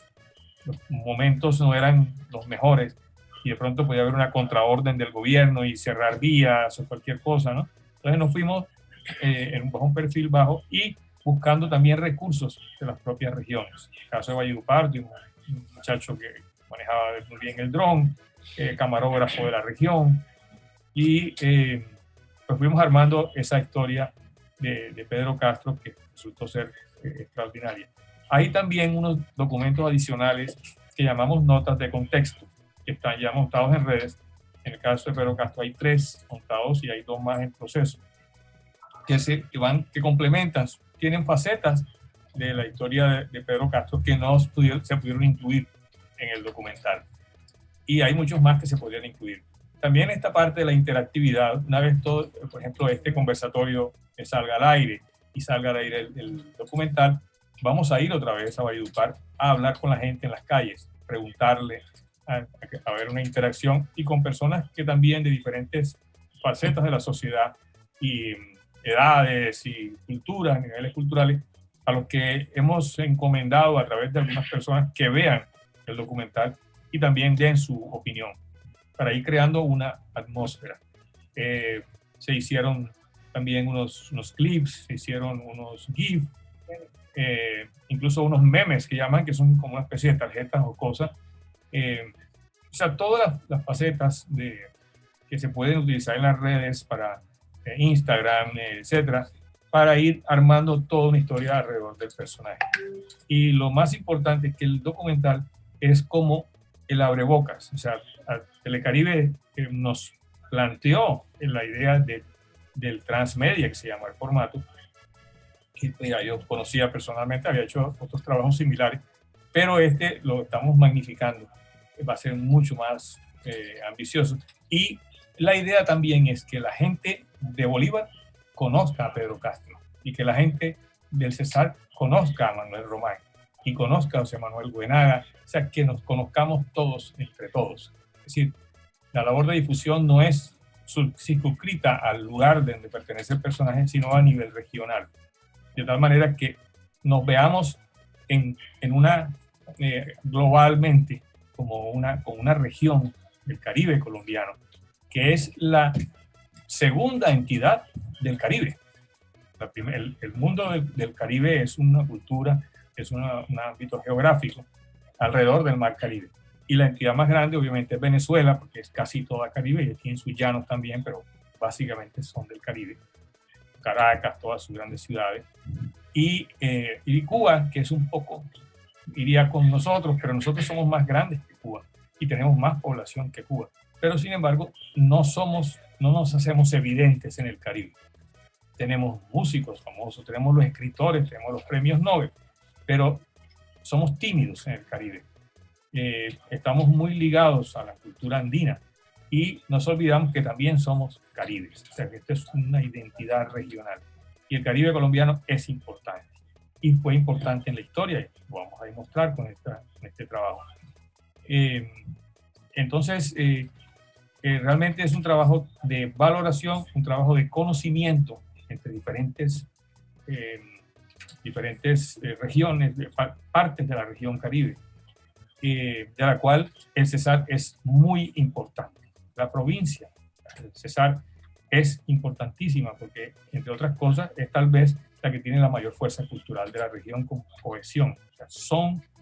momentos no eran los mejores y de pronto podía haber una contraorden del gobierno y cerrar vías o cualquier cosa, ¿no? Entonces nos fuimos bajo un perfil bajo y buscando también recursos de las propias regiones. En el caso de Valledupar, un muchacho que manejaba muy bien el dron, camarógrafo de la región, y pues fuimos armando esa historia de Pedro Castro, que resultó ser extraordinaria. Hay también unos documentos adicionales que llamamos notas de contexto, que están ya montados en redes. En el caso de Pedro Castro hay 3 montados y hay 2 más en proceso, que complementan, tienen facetas de la historia de Pedro Castro que no se pudieron incluir en el documental. Y hay muchos más que se podrían incluir. También esta parte de la interactividad, una vez todo, por ejemplo, este conversatorio salga al aire y salga al aire el documental, vamos a ir otra vez a Valledupar a hablar con la gente en las calles, preguntarle, a ver una interacción, y con personas que también de diferentes facetas de la sociedad y edades y culturas, niveles culturales, a los que hemos encomendado a través de algunas personas que vean el documental y también den su opinión, para ir creando una atmósfera. Se hicieron también unos clips, se hicieron unos GIF, incluso unos memes que llaman, que son como una especie de tarjetas o cosas. O sea, todas las facetas que se pueden utilizar en las redes para Instagram, etcétera, para ir armando toda una historia alrededor del personaje. Y lo más importante es que el documental es como el abrebocas. O sea, Telecaribe nos planteó la idea del transmedia, que se llama el formato, que yo conocía personalmente, había hecho otros trabajos similares, pero este lo estamos magnificando, va a ser mucho más ambicioso. Y la idea también es que la gente de Bolívar conozca a Pedro Castro y que la gente del Cesar conozca a Manuel Román y conozca a José Manuel Buenaga, o sea, que nos conozcamos todos entre todos. Es decir, la labor de difusión no es circunscrita al lugar donde pertenece el personaje, sino a nivel regional, de tal manera que nos veamos en una globalmente como una región del Caribe colombiano, que es la segunda entidad del Caribe. El mundo del Caribe es una cultura, es un ámbito geográfico alrededor del Mar Caribe. Y la entidad más grande obviamente es Venezuela, porque es casi toda Caribe, y tiene sus llanos también, pero básicamente son del Caribe. Caracas, todas sus grandes ciudades. Y Cuba, que es un poco, iría con nosotros, pero nosotros somos más grandes que Cuba y tenemos más población que Cuba. Pero sin embargo, no nos hacemos evidentes en el Caribe. Tenemos músicos famosos, tenemos los escritores, tenemos los premios Nobel, pero somos tímidos en el Caribe. Estamos muy ligados a la cultura andina y nos olvidamos que también somos caribes, o sea que esto es una identidad regional. Y el Caribe colombiano es importante y fue importante en la historia, y lo vamos a demostrar con este trabajo. Entonces, realmente es un trabajo de valoración, un trabajo de conocimiento entre diferentes regiones, partes de la región Caribe, de la cual el Cesar es muy importante. La provincia del Cesar es importantísima porque, entre otras cosas, es tal vez la que tiene la mayor fuerza cultural de la región con cohesión. O sea,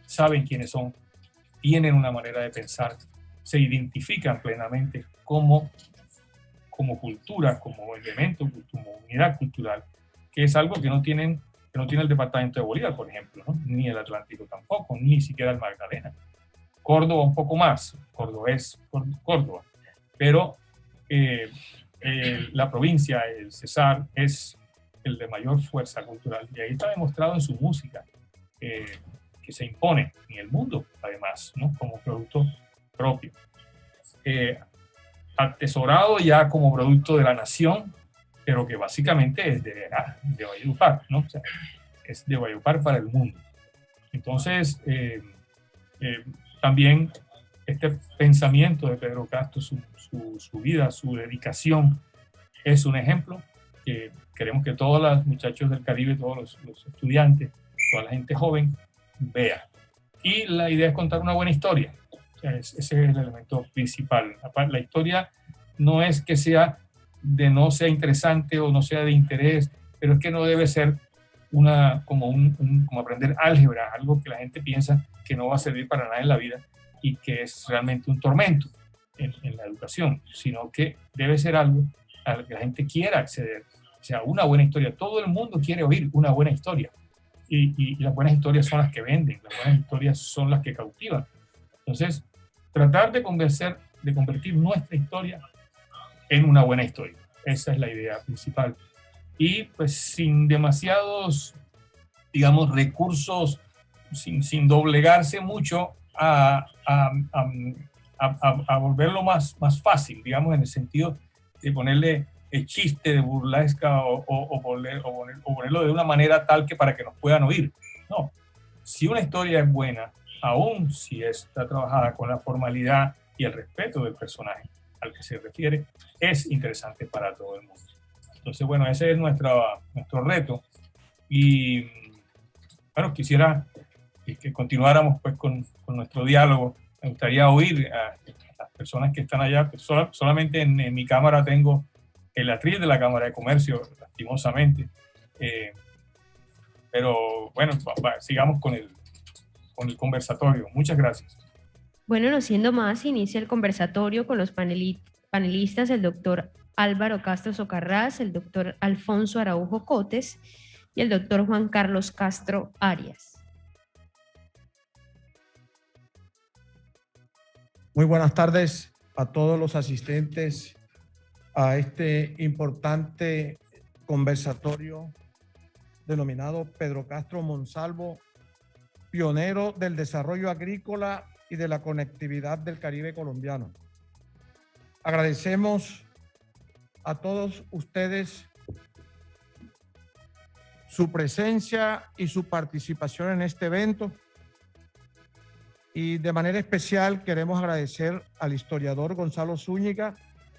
saben quiénes son, tienen una manera de pensar, se identifican plenamente como cultura, como elemento, como unidad cultural, que es algo que no tiene el departamento de Bolívar, por ejemplo, ¿no? Ni el Atlántico tampoco, ni siquiera el Magdalena. Córdoba un poco más, Córdoba, pero la provincia, el Cesar, es el de mayor fuerza cultural, y ahí está demostrado en su música, que se impone en el mundo, además, ¿no? Como producto propio. Atesorado ya como producto de la nación, pero que básicamente es de Valledupar, ¿no? O sea, es de Valledupar para el mundo. Entonces, también este pensamiento de Pedro Castro, su vida, su dedicación, es un ejemplo que queremos que todos los muchachos del Caribe, todos los estudiantes, toda la gente joven, vea. Y la idea es contar una buena historia. O sea, ese es el elemento principal. La historia no es que no sea interesante o no sea de interés, pero es que no debe ser como aprender álgebra, algo que la gente piensa que no va a servir para nada en la vida y que es realmente un tormento en la educación, sino que debe ser algo a lo que la gente quiera acceder. O sea, una buena historia. Todo el mundo quiere oír una buena historia. Y las buenas historias son las que venden, las buenas historias son las que cautivan. Entonces, tratar de convertir nuestra historia en una buena historia. Esa es la idea principal. Y pues sin demasiados, digamos, recursos, sin doblegarse mucho a volverlo más fácil, digamos, en el sentido de ponerle el chiste de burlesca o ponerlo de una manera tal que para que nos puedan oír. No, si una historia es buena, aún si está trabajada con la formalidad y el respeto del personaje al que se refiere, es interesante para todo el mundo. Entonces, bueno, ese es nuestro reto. Y bueno, quisiera que continuáramos pues con nuestro diálogo. Me gustaría oír a las personas que están allá. Solamente en mi cámara tengo el atril de la Cámara de Comercio, lastimosamente. Pero bueno, sigamos con el conversatorio. Muchas gracias. Bueno, no siendo más, inicia el conversatorio con los panelistas, el doctor Álvaro Castro Socarrás, el doctor Alfonso Araujo Cotes y el doctor Juan Carlos Castro Arias. Muy buenas tardes a todos los asistentes a este importante conversatorio denominado Pedro Castro Monsalvo, pionero del desarrollo agrícola y de la conectividad del Caribe colombiano. Agradecemos a todos ustedes su presencia y su participación en este evento. Y de manera especial queremos agradecer al historiador Gonzalo Zúñiga,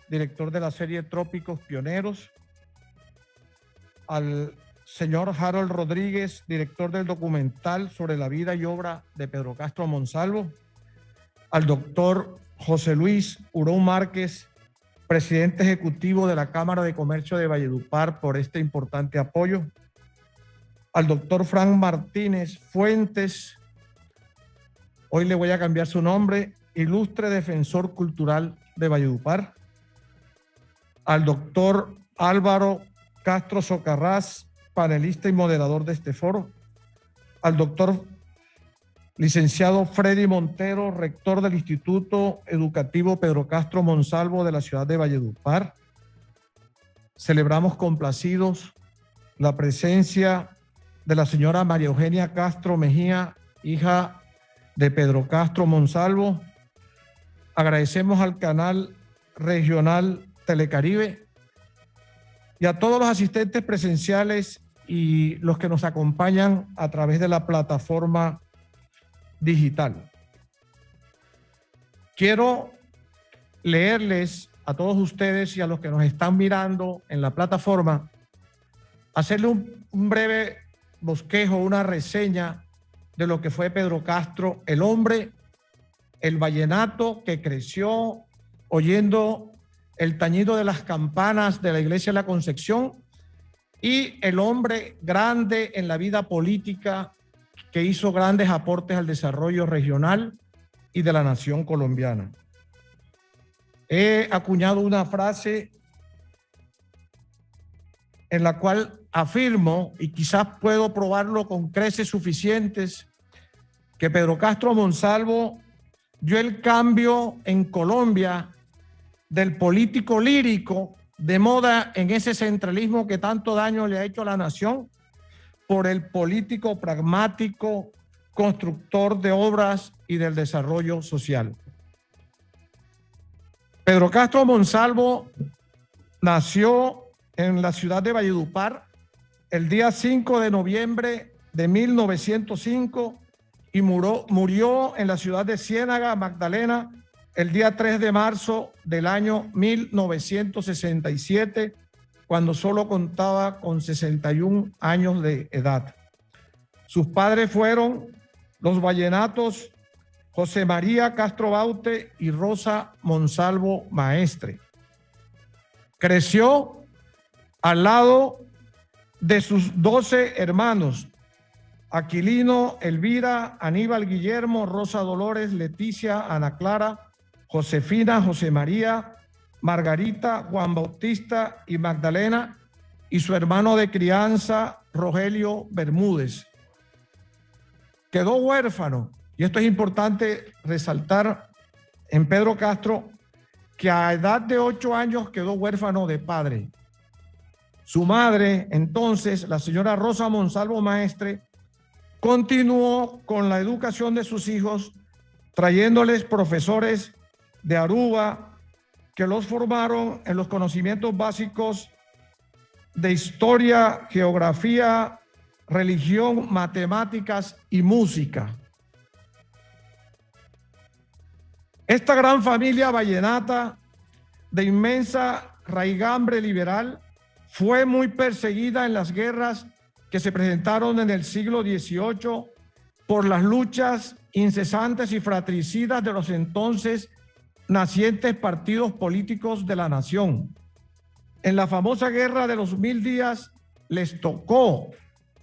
director de la serie Trópicos Pioneros, al señor Harold Rodríguez, director del documental sobre la vida y obra de Pedro Castro Monsalvo, al doctor José Luis Hurón Márquez, presidente ejecutivo de la Cámara de Comercio de Valledupar, por este importante apoyo, al doctor Frank Martínez Fuentes, hoy le voy a cambiar su nombre, ilustre defensor cultural de Valledupar, al doctor Álvaro Castro Socarrás, panelista y moderador de este foro, al doctor licenciado Freddy Montero, rector del Instituto Educativo Pedro Castro Monsalvo de la ciudad de Valledupar. Celebramos complacidos la presencia de la señora María Eugenia Castro Mejía, hija de Pedro Castro Monsalvo. Agradecemos al canal Regional Telecaribe, y a todos los asistentes presenciales y los que nos acompañan a través de la plataforma digital. Quiero leerles a todos ustedes y a los que nos están mirando en la plataforma, hacerle un breve bosquejo, una reseña de lo que fue Pedro Castro, el hombre, el vallenato que creció oyendo el tañido de las campanas de la iglesia de la Concepción, y el hombre grande en la vida política que hizo grandes aportes al desarrollo regional y de la nación colombiana. He acuñado una frase en la cual afirmo, y quizás puedo probarlo con creces suficientes, que Pedro Castro Monsalvo dio el cambio en Colombia del político lírico de moda en ese centralismo que tanto daño le ha hecho a la nación, por el político pragmático, constructor de obras y del desarrollo social. Pedro Castro Monsalvo nació en la ciudad de Valledupar el día 5 de noviembre de 1905 y murió en la ciudad de Ciénaga, Magdalena, el día 3 de marzo del año 1967, cuando solo contaba con 61 años de edad. Sus padres fueron los vallenatos José María Castro Baute y Rosa Monsalvo Maestre. Creció al lado de sus 12 hermanos, Aquilino, Elvira, Aníbal Guillermo, Rosa Dolores, Leticia, Ana Clara, Josefina, José María, Margarita, Juan Bautista y Magdalena, y su hermano de crianza, Rogelio Bermúdez. Quedó huérfano, y esto es importante resaltar en Pedro Castro, que a edad de 8 años quedó huérfano de padre. Su madre, entonces, la señora Rosa Monsalvo Maestre, continuó con la educación de sus hijos, trayéndoles profesores de Aruba que los formaron en los conocimientos básicos de historia, geografía, religión, matemáticas y música. Esta gran familia vallenata de inmensa raigambre liberal fue muy perseguida en las guerras que se presentaron en el siglo XVIII por las luchas incesantes y fratricidas de los entonces nacientes partidos políticos de la nación. En la famosa guerra de los 1000 días les tocó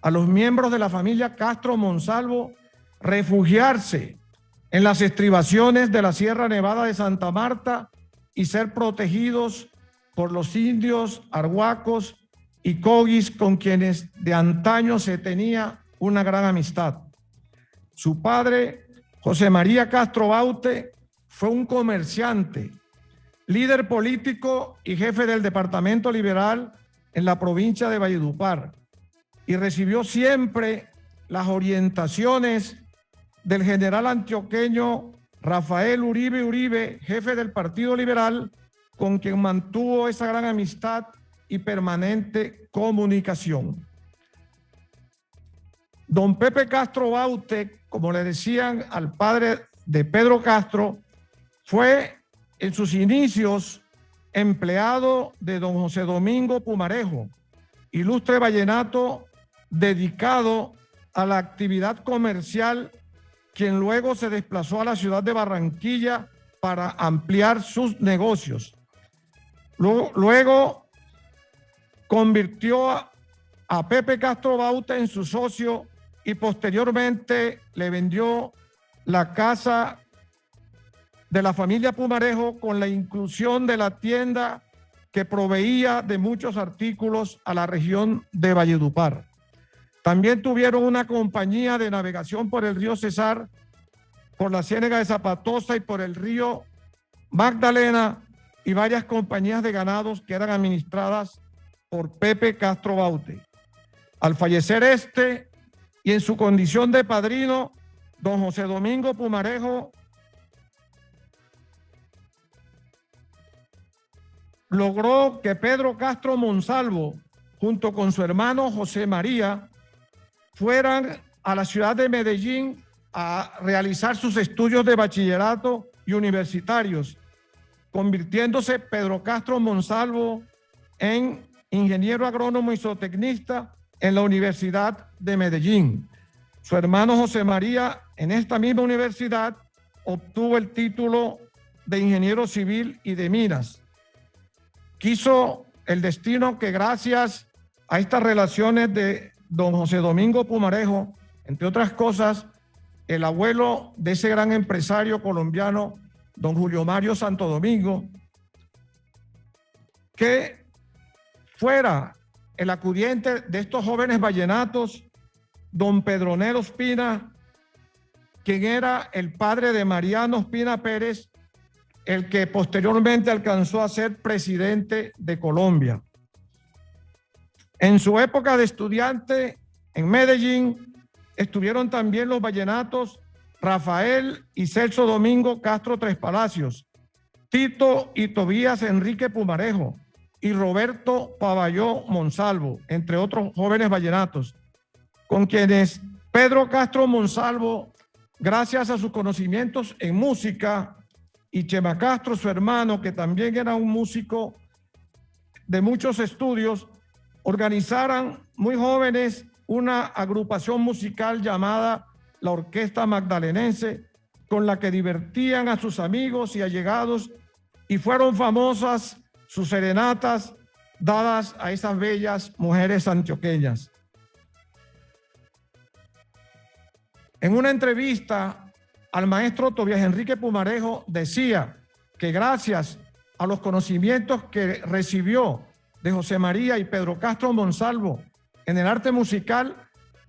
a los miembros de la familia Castro Monsalvo refugiarse en las estribaciones de la Sierra Nevada de Santa Marta y ser protegidos por los indios, arhuacos y coguis, con quienes de antaño se tenía una gran amistad. Su padre, José María Castro Baute, fue un comerciante, líder político y jefe del departamento liberal en la provincia de Valledupar, y recibió siempre las orientaciones del general antioqueño Rafael Uribe Uribe, jefe del Partido Liberal, con quien mantuvo esa gran amistad y permanente comunicación. Don Pepe Castro Baute, como le decían al padre de Pedro Castro, fue en sus inicios empleado de don José Domingo Pumarejo, ilustre vallenato dedicado a la actividad comercial, quien luego se desplazó a la ciudad de Barranquilla para ampliar sus negocios. Luego convirtió a Pepe Castro Baute en su socio y posteriormente le vendió la casa de la familia Pumarejo con la inclusión de la tienda que proveía de muchos artículos a la región de Valledupar. También tuvieron una compañía de navegación por el río Cesar, por la Ciénaga de Zapatosa y por el río Magdalena, y varias compañías de ganados que eran administradas por Pepe Castro Baute. Al fallecer este, y en su condición de padrino, don José Domingo Pumarejo logró que Pedro Castro Monsalvo, junto con su hermano José María, fueran a la ciudad de Medellín a realizar sus estudios de bachillerato y universitarios, convirtiéndose Pedro Castro Monsalvo en ingeniero agrónomo y zootecnista en la Universidad de Medellín. Su hermano José María, en esta misma universidad, obtuvo el título de ingeniero civil y de minas. Quiso el destino que gracias a estas relaciones de don José Domingo Pumarejo, entre otras cosas, el abuelo de ese gran empresario colombiano, don Julio Mario Santo Domingo, que fuera el acudiente de estos jóvenes vallenatos, don Pedronel Ospina, quien era el padre de Mariano Ospina Pérez, el que posteriormente alcanzó a ser presidente de Colombia. En su época de estudiante en Medellín, estuvieron también los vallenatos Rafael y Celso Domingo Castro Tres Palacios, Tito y Tobías Enrique Pumarejo y Roberto Pavalló Monsalvo, entre otros jóvenes vallenatos, con quienes Pedro Castro Monsalvo, gracias a sus conocimientos en música, y Chema Castro, su hermano, que también era un músico de muchos estudios, organizaran muy jóvenes una agrupación musical llamada la Orquesta Magdalenense, con la que divertían a sus amigos y allegados, y fueron famosas sus serenatas dadas a esas bellas mujeres antioqueñas. En una entrevista al maestro Tobías Enrique Pumarejo decía que gracias a los conocimientos que recibió de José María y Pedro Castro Monsalvo en el arte musical,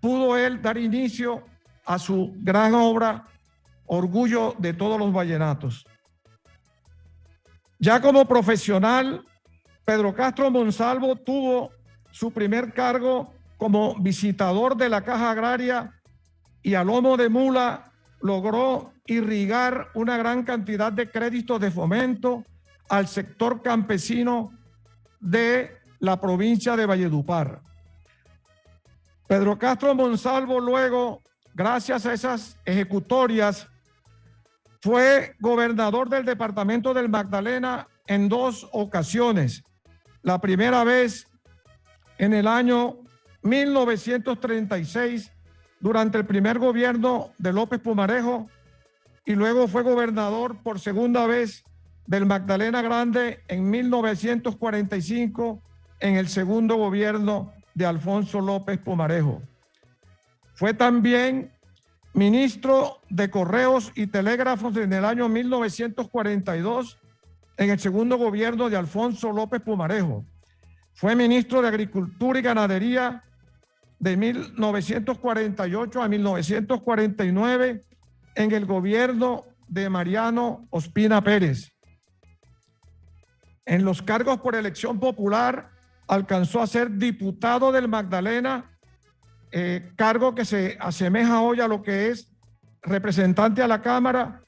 pudo él dar inicio a su gran obra, Orgullo de todos los vallenatos. Ya como profesional, Pedro Castro Monsalvo tuvo su primer cargo como visitador de la Caja Agraria y a lomo de mula logró irrigar una gran cantidad de créditos de fomento al sector campesino de la provincia de Valledupar. Pedro Castro Monsalvo luego, gracias a esas ejecutorias, fue gobernador del departamento del Magdalena en 2 ocasiones. La primera vez en el año 1936, durante el primer gobierno de López Pumarejo, y luego fue gobernador por segunda vez del Magdalena Grande en 1945, en el segundo gobierno de Alfonso López Pumarejo. Fue también ministro de Correos y Telégrafos en el año 1942, en el segundo gobierno de Alfonso López Pumarejo. Fue ministro de Agricultura y Ganadería de 1948 a 1949 en el gobierno de Mariano Ospina Pérez. En los cargos por elección popular alcanzó a ser diputado del Magdalena, cargo que se asemeja hoy a lo que es representante a la Cámara.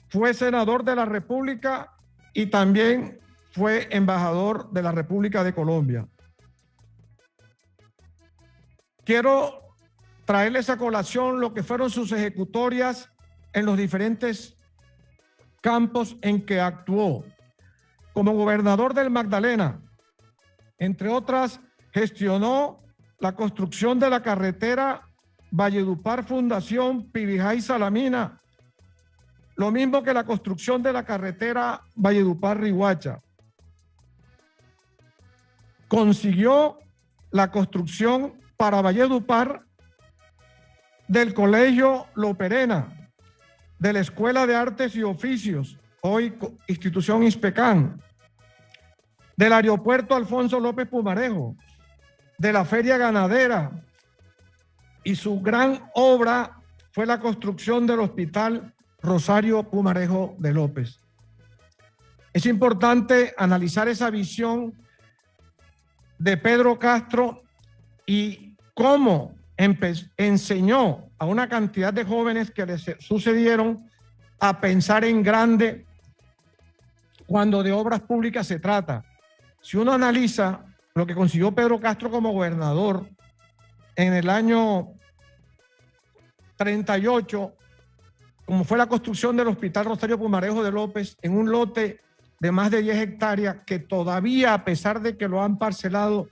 Fue senador de la República y también fue embajador de la República de Colombia. Quiero traerles a colación lo que fueron sus ejecutorias en los diferentes campos en que actuó. Como gobernador del Magdalena, entre otras, gestionó la construcción de la carretera Valledupar Fundación Pibijay Salamina, lo mismo que la construcción de la carretera Valledupar Riguacha. Consiguió la construcción para Valledupar del Colegio Loperena, de la Escuela de Artes y Oficios, hoy institución Inspecán, del aeropuerto Alfonso López Pumarejo, de la feria ganadera, y su gran obra fue la construcción del Hospital Rosario Pumarejo de López. Es importante analizar esa visión de Pedro Castro y cómo enseñó a una cantidad de jóvenes que les sucedieron a pensar en grande cuando de obras públicas se trata. Si uno analiza lo que consiguió Pedro Castro como gobernador en el año 38, como fue la construcción del Hospital Rosario Pumarejo de López en un lote de más de 10 hectáreas que todavía, a pesar de que lo han parcelado,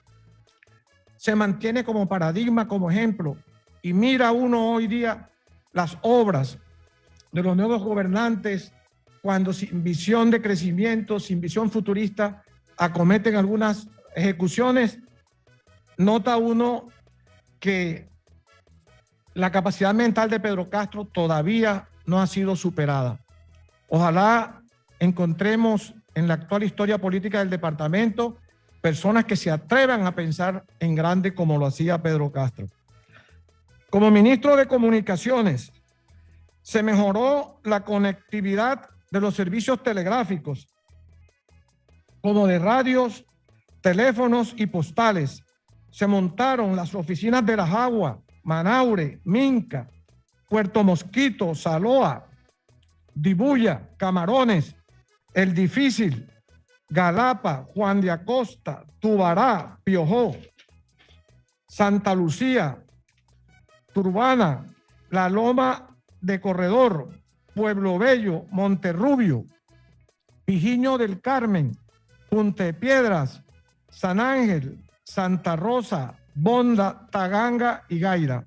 se mantiene como paradigma, como ejemplo. Y mira uno hoy día las obras de los nuevos gobernantes cuando sin visión de crecimiento, sin visión futurista, acometen algunas ejecuciones, nota uno que la capacidad mental de Pedro Castro todavía no ha sido superada. Ojalá encontremos en la actual historia política del departamento personas que se atrevan a pensar en grande como lo hacía Pedro Castro. Como ministro de Comunicaciones, se mejoró la conectividad de los servicios telegráficos, como de radios, teléfonos y postales. Se montaron las oficinas de La Jagua, Manaure, Minca, Puerto Mosquito, Saloa, Dibuya, Camarones, El Difícil, Galapa, Juan de Acosta, Tubará, Piojó, Santa Lucía, Turbana, La Loma de Corredor, Pueblo Bello, Monterrubio, Pijiño del Carmen, Punta Piedras, San Ángel, Santa Rosa, Bonda, Taganga y Gaira.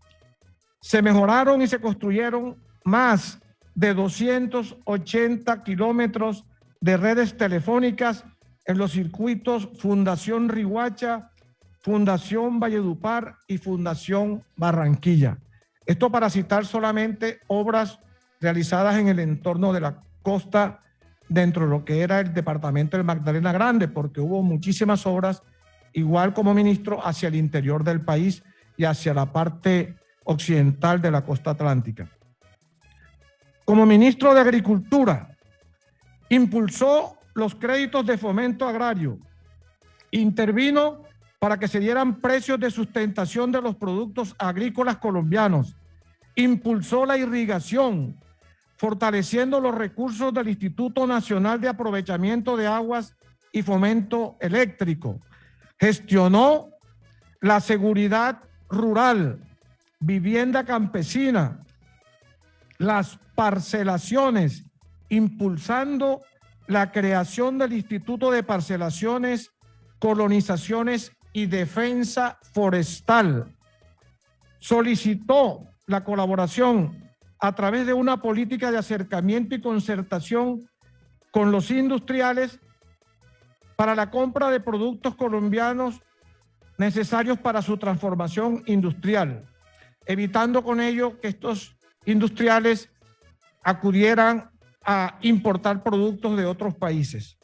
Se mejoraron y se construyeron más de 280 kilómetros de redes telefónicas en los circuitos Fundación Riguacha, Fundación Valledupar y Fundación Barranquilla. Esto para citar solamente obras realizadas en el entorno de la costa dentro de lo que era el departamento del Magdalena Grande, porque hubo muchísimas obras, igual como ministro, hacia el interior del país y hacia la parte occidental de la costa atlántica. Como ministro de Agricultura, impulsó los créditos de fomento agrario, intervino para que se dieran precios de sustentación de los productos agrícolas colombianos, impulsó la irrigación, fortaleciendo los recursos del Instituto Nacional de Aprovechamiento de Aguas y Fomento Eléctrico, gestionó la seguridad rural, vivienda campesina, las parcelaciones, impulsando la creación del Instituto de Parcelaciones, Colonizaciones y Defensa Forestal. Solicitó la colaboración a través de una política de acercamiento y concertación con los industriales para la compra de productos colombianos necesarios para su transformación industrial, evitando con ello que estos industriales acudieran a importar productos de otros países.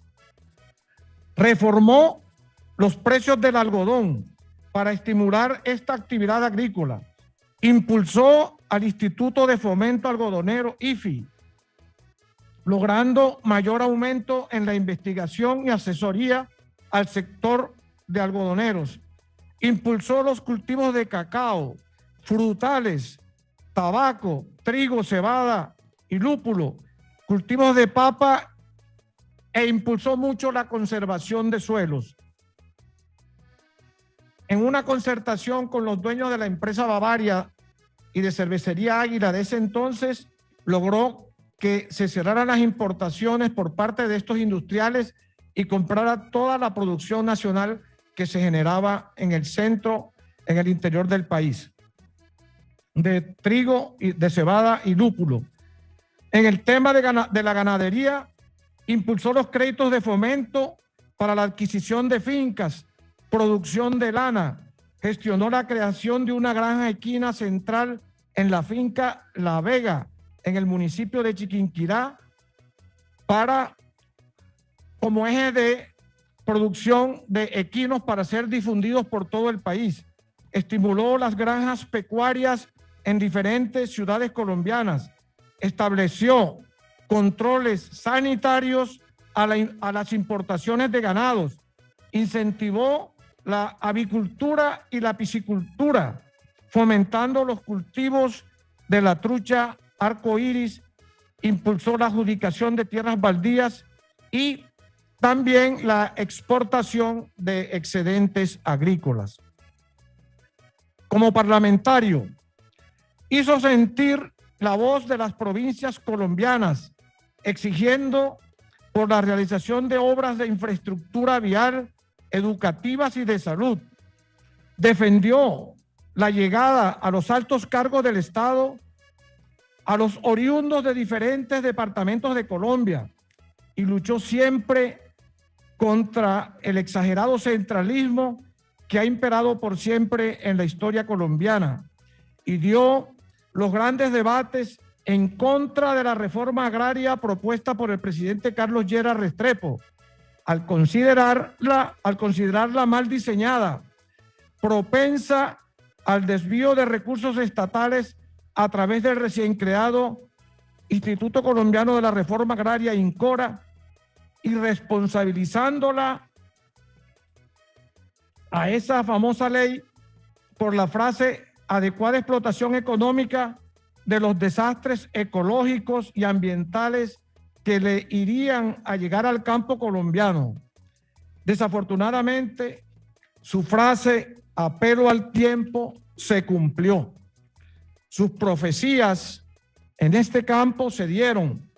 Reformó los precios del algodón para estimular esta actividad agrícola. Impulsó al Instituto de Fomento Algodonero, IFI, logrando mayor aumento en la investigación y asesoría al sector de algodoneros. Impulsó los cultivos de cacao, frutales, tabaco, trigo, cebada y lúpulo, cultivos de papa, e impulsó mucho la conservación de suelos. En una concertación con los dueños de la empresa Bavaria y de Cervecería Águila de ese entonces, logró que se cerraran las importaciones por parte de estos industriales y comprara toda la producción nacional que se generaba en el centro, en el interior del país, de trigo, de cebada y lúpulo. En el tema de la ganadería, impulsó los créditos de fomento para la adquisición de fincas, producción de lana, gestionó la creación de una granja equina central en la finca La Vega, en el municipio de Chiquinquirá, como eje de producción de equinos para ser difundidos por todo el país. Estimuló las granjas pecuarias en diferentes ciudades colombianas. Estableció controles sanitarios a las importaciones de ganados. Incentivó la avicultura y la piscicultura, fomentando los cultivos de la trucha arcoíris. Impulsó la adjudicación de tierras baldías y también la exportación de excedentes agrícolas. Como parlamentario, hizo sentir la voz de las provincias colombianas, exigiendo por la realización de obras de infraestructura vial, educativas y de salud. Defendió la llegada a los altos cargos del Estado a los oriundos de diferentes departamentos de Colombia y luchó siempre contra el exagerado centralismo que ha imperado por siempre en la historia colombiana y dio los grandes debates en contra de la reforma agraria propuesta por el presidente Carlos Lleras Restrepo, al considerarla mal diseñada, propensa al desvío de recursos estatales a través del recién creado Instituto Colombiano de la Reforma Agraria, INCORA, y responsabilizándola a esa famosa ley por la frase adecuada explotación económica de los desastres ecológicos y ambientales que le irían a llegar al campo colombiano. Desafortunadamente, su frase apelo al tiempo se cumplió. Sus profecías en este campo se dieron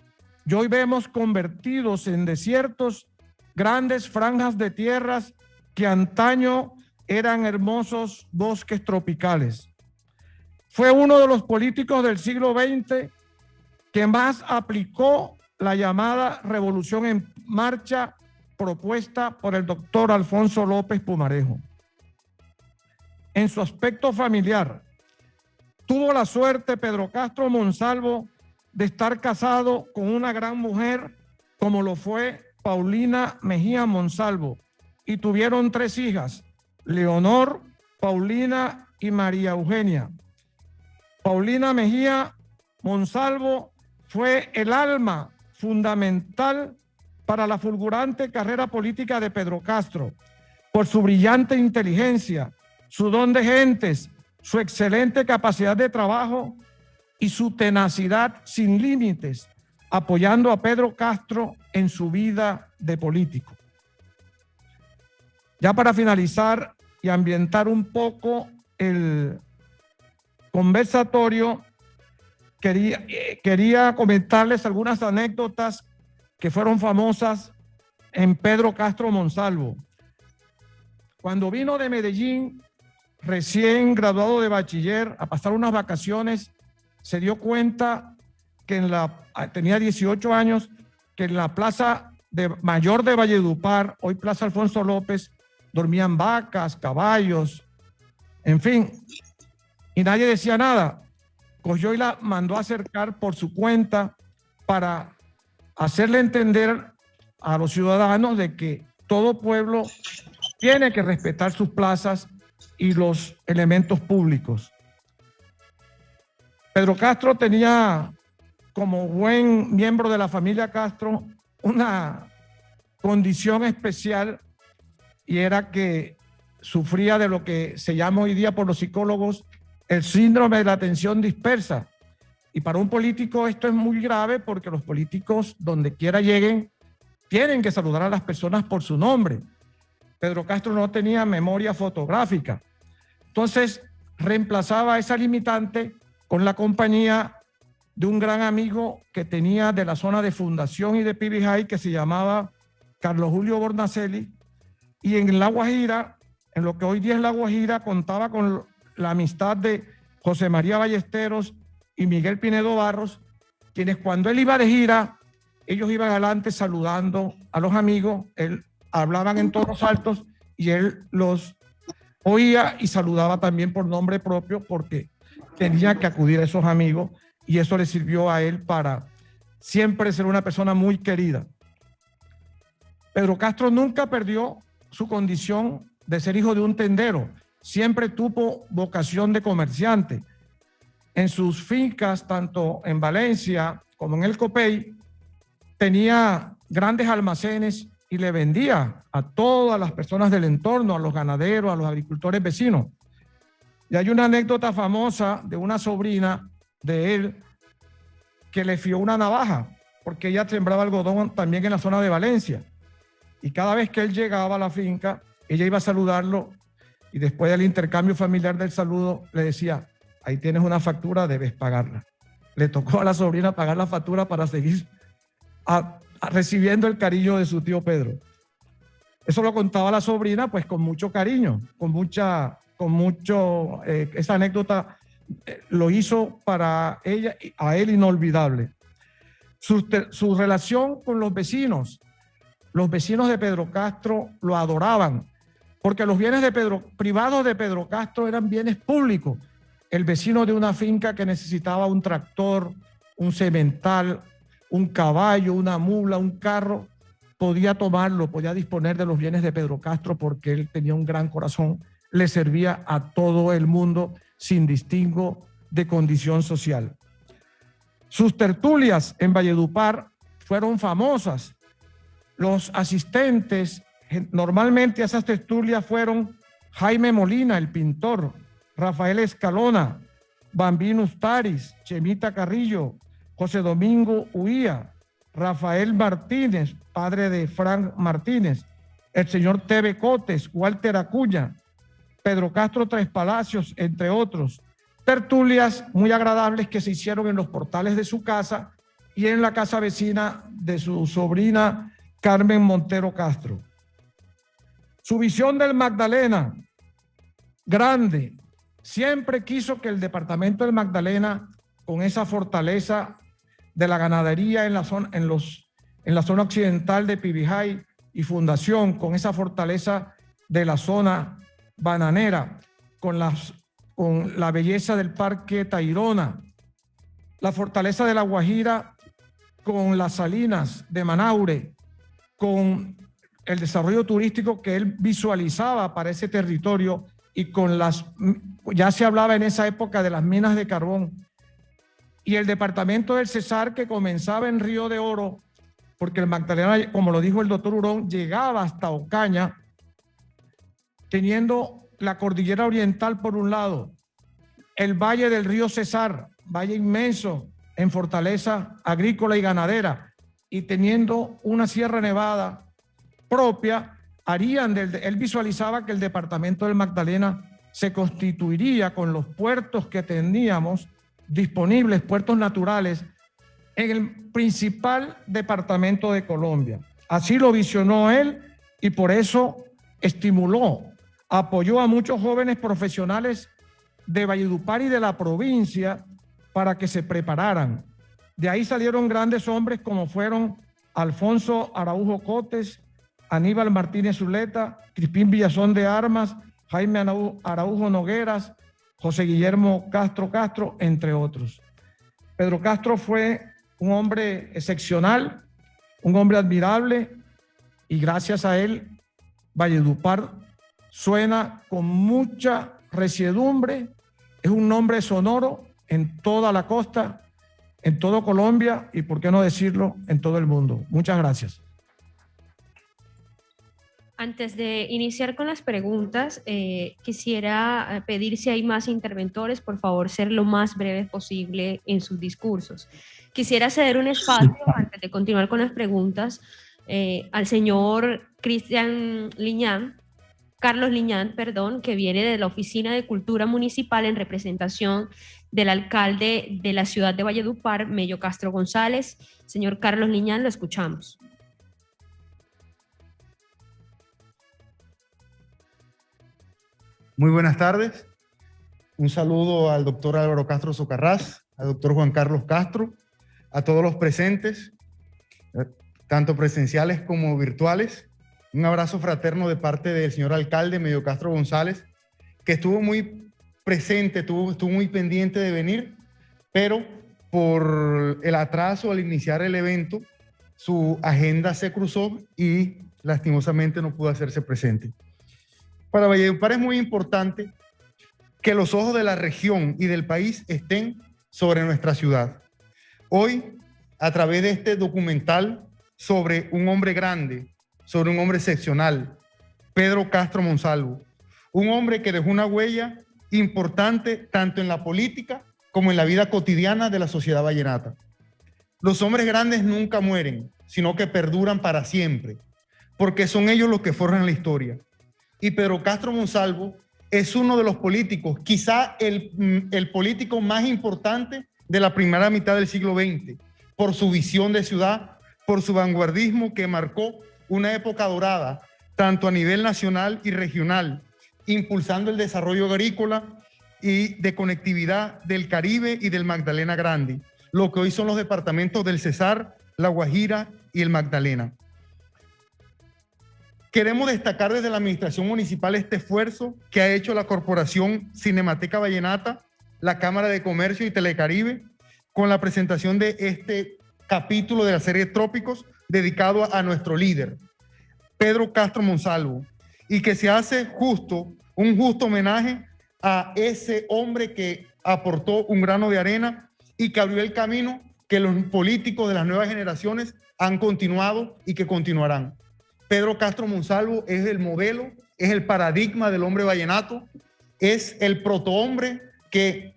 y hoy vemos convertidos en desiertos grandes franjas de tierras que antaño eran hermosos bosques tropicales. Fue uno de los políticos del siglo XX que más aplicó la llamada revolución en marcha propuesta por el doctor Alfonso López Pumarejo. En su aspecto familiar, tuvo la suerte Pedro Castro Monsalvo de estar casado con una gran mujer como lo fue Paulina Mejía Monsalvo y tuvieron 3 hijas, Leonor, Paulina y María Eugenia. Paulina Mejía Monsalvo fue el alma fundamental para la fulgurante carrera política de Pedro Castro, por su brillante inteligencia, su don de gentes, su excelente capacidad de trabajo y su tenacidad sin límites, apoyando a Pedro Castro en su vida de político. Ya para finalizar y ambientar un poco el conversatorio, quería comentarles algunas anécdotas que fueron famosas en Pedro Castro Monsalvo. Cuando vino de Medellín, recién graduado de bachiller, a pasar unas vacaciones, se dio cuenta que tenía 18 años, que en la plaza mayor de Valledupar, hoy Plaza Alfonso López, dormían vacas, caballos, en fin, y nadie decía nada. Cogió y la mandó a acercar por su cuenta para hacerle entender a los ciudadanos de que todo pueblo tiene que respetar sus plazas y los elementos públicos. Pedro Castro tenía, como buen miembro de la familia Castro, una condición especial y era que sufría de lo que se llama hoy día por los psicólogos el síndrome de la atención dispersa. Y para un político esto es muy grave porque los políticos, donde quiera lleguen, tienen que saludar a las personas por su nombre. Pedro Castro no tenía memoria fotográfica. Entonces, reemplazaba esa limitante con la compañía de un gran amigo que tenía de la zona de Fundación y de Pibijay, que se llamaba Carlos Julio Bornacelli, y en La Guajira, en lo que hoy día es La Guajira, contaba con la amistad de José María Ballesteros y Miguel Pinedo Barros, quienes cuando él iba de gira, ellos iban adelante saludando a los amigos, él hablaban en tonos altos y él los oía y saludaba también por nombre propio porque tenía que acudir a esos amigos y eso le sirvió a él para siempre ser una persona muy querida. Pedro Castro nunca perdió su condición de ser hijo de un tendero, siempre tuvo vocación de comerciante. En sus fincas, tanto en Valencia como en el Copey, tenía grandes almacenes y le vendía a todas las personas del entorno, a los ganaderos, a los agricultores vecinos. Y hay una anécdota famosa de una sobrina de él que le fió una navaja, porque ella sembraba algodón también en la zona de Valencia. Y cada vez que él llegaba a la finca, ella iba a saludarlo y después del intercambio familiar del saludo le decía, ahí tienes una factura, debes pagarla. Le tocó a la sobrina pagar la factura para seguir recibiendo el cariño de su tío Pedro. Eso lo contaba la sobrina pues con mucho cariño, esa anécdota lo hizo para ella, a él inolvidable. Su relación con los vecinos de Pedro Castro lo adoraban, porque los bienes privados de Pedro Castro eran bienes públicos. El vecino de una finca que necesitaba un tractor, un semental, un caballo, una mula, un carro, podía tomarlo, podía disponer de los bienes de Pedro Castro porque él tenía un gran corazón, le servía a todo el mundo sin distingo de condición social. Sus tertulias en Valledupar fueron famosas. Los asistentes, normalmente a esas tertulias fueron Jaime Molina, el pintor, Rafael Escalona, Bambino Ustaris, Chemita Carrillo, José Domingo Huía, Rafael Martínez, padre de Frank Martínez, el señor Teve Cotes, Walter Acuña, Pedro Castro Tres Palacios, entre otros. Tertulias muy agradables que se hicieron en los portales de su casa y en la casa vecina de su sobrina Carmen Montero Castro. Su visión del Magdalena, grande, siempre quiso que el departamento del Magdalena, con esa fortaleza de la ganadería en la zona occidental de Pibijay y Fundación, con esa fortaleza de la zona bananera, con la belleza del Parque Tayrona, la fortaleza de La Guajira, con las salinas de Manaure, con el desarrollo turístico que él visualizaba para ese territorio y con ya se hablaba en esa época de las minas de carbón, y el departamento del Cesar que comenzaba en Río de Oro, porque el Magdalena, como lo dijo el doctor Hurón, llegaba hasta Ocaña, teniendo la cordillera oriental por un lado, el valle del río Cesar, valle inmenso en fortaleza agrícola y ganadera, y teniendo una Sierra Nevada propia, él visualizaba que el departamento del Magdalena se constituiría con los puertos que teníamos disponibles, puertos naturales, en el principal departamento de Colombia. Así lo visionó él y por eso estimuló, apoyó a muchos jóvenes profesionales de Valledupar y de la provincia para que se prepararan. De ahí salieron grandes hombres como fueron Alfonso Araujo Cotes, Aníbal Martínez Zuleta, Crispín Villazón de Armas, Jaime Araujo Nogueras, José Guillermo Castro, entre otros. Pedro Castro fue un hombre excepcional, un hombre admirable, y gracias a él, Valledupar suena con mucha resiedumbre, es un nombre sonoro en toda la costa, en todo Colombia y, por qué no decirlo, en todo el mundo. Muchas gracias. Antes de iniciar con las preguntas, quisiera pedir si hay más interventores, por favor, ser lo más breves posible en sus discursos. Quisiera ceder un espacio, antes de continuar con las preguntas, al señor Carlos Liñán, que viene de la Oficina de Cultura Municipal en representación del alcalde de la ciudad de Valledupar, Mello Castro González. Señor Carlos Liñán, lo escuchamos. Muy buenas tardes. Un saludo al doctor Álvaro Castro Socarrás, al doctor Juan Carlos Castro, a todos los presentes, tanto presenciales como virtuales. Un abrazo fraterno de parte del señor alcalde Mello Castro González, que estuvo muy presente, estuvo muy pendiente de venir, pero por el atraso al iniciar el evento, su agenda se cruzó y lastimosamente no pudo hacerse presente. Para Valledupar es muy importante que los ojos de la región y del país estén sobre nuestra ciudad. Hoy, a través de este documental sobre un hombre grande, sobre un hombre excepcional, Pedro Castro Monsalvo, un hombre que dejó una huella importante tanto en la política como en la vida cotidiana de la sociedad vallenata. Los hombres grandes nunca mueren, sino que perduran para siempre. porque son ellos los que forjan la historia. Y Pedro Castro Monsalvo es uno de los políticos, quizá el político más importante de la primera mitad del siglo XX, por su visión de ciudad, por su vanguardismo que marcó una época dorada, tanto a nivel nacional y regional, impulsando el desarrollo agrícola y de conectividad del Caribe y del Magdalena Grande, lo que hoy son los departamentos del Cesar, La Guajira y el Magdalena. Queremos destacar desde la administración municipal este esfuerzo que ha hecho la Corporación Cinemateca Vallenata, la Cámara de Comercio y Telecaribe, con la presentación de este capítulo de la serie Trópicos dedicado a nuestro líder, Pedro Castro Monsalvo, y que se hace un justo homenaje a ese hombre que aportó un grano de arena y que abrió el camino que los políticos de las nuevas generaciones han continuado y que continuarán. Pedro Castro Monsalvo es el modelo, es el paradigma del hombre vallenato, es el protohombre que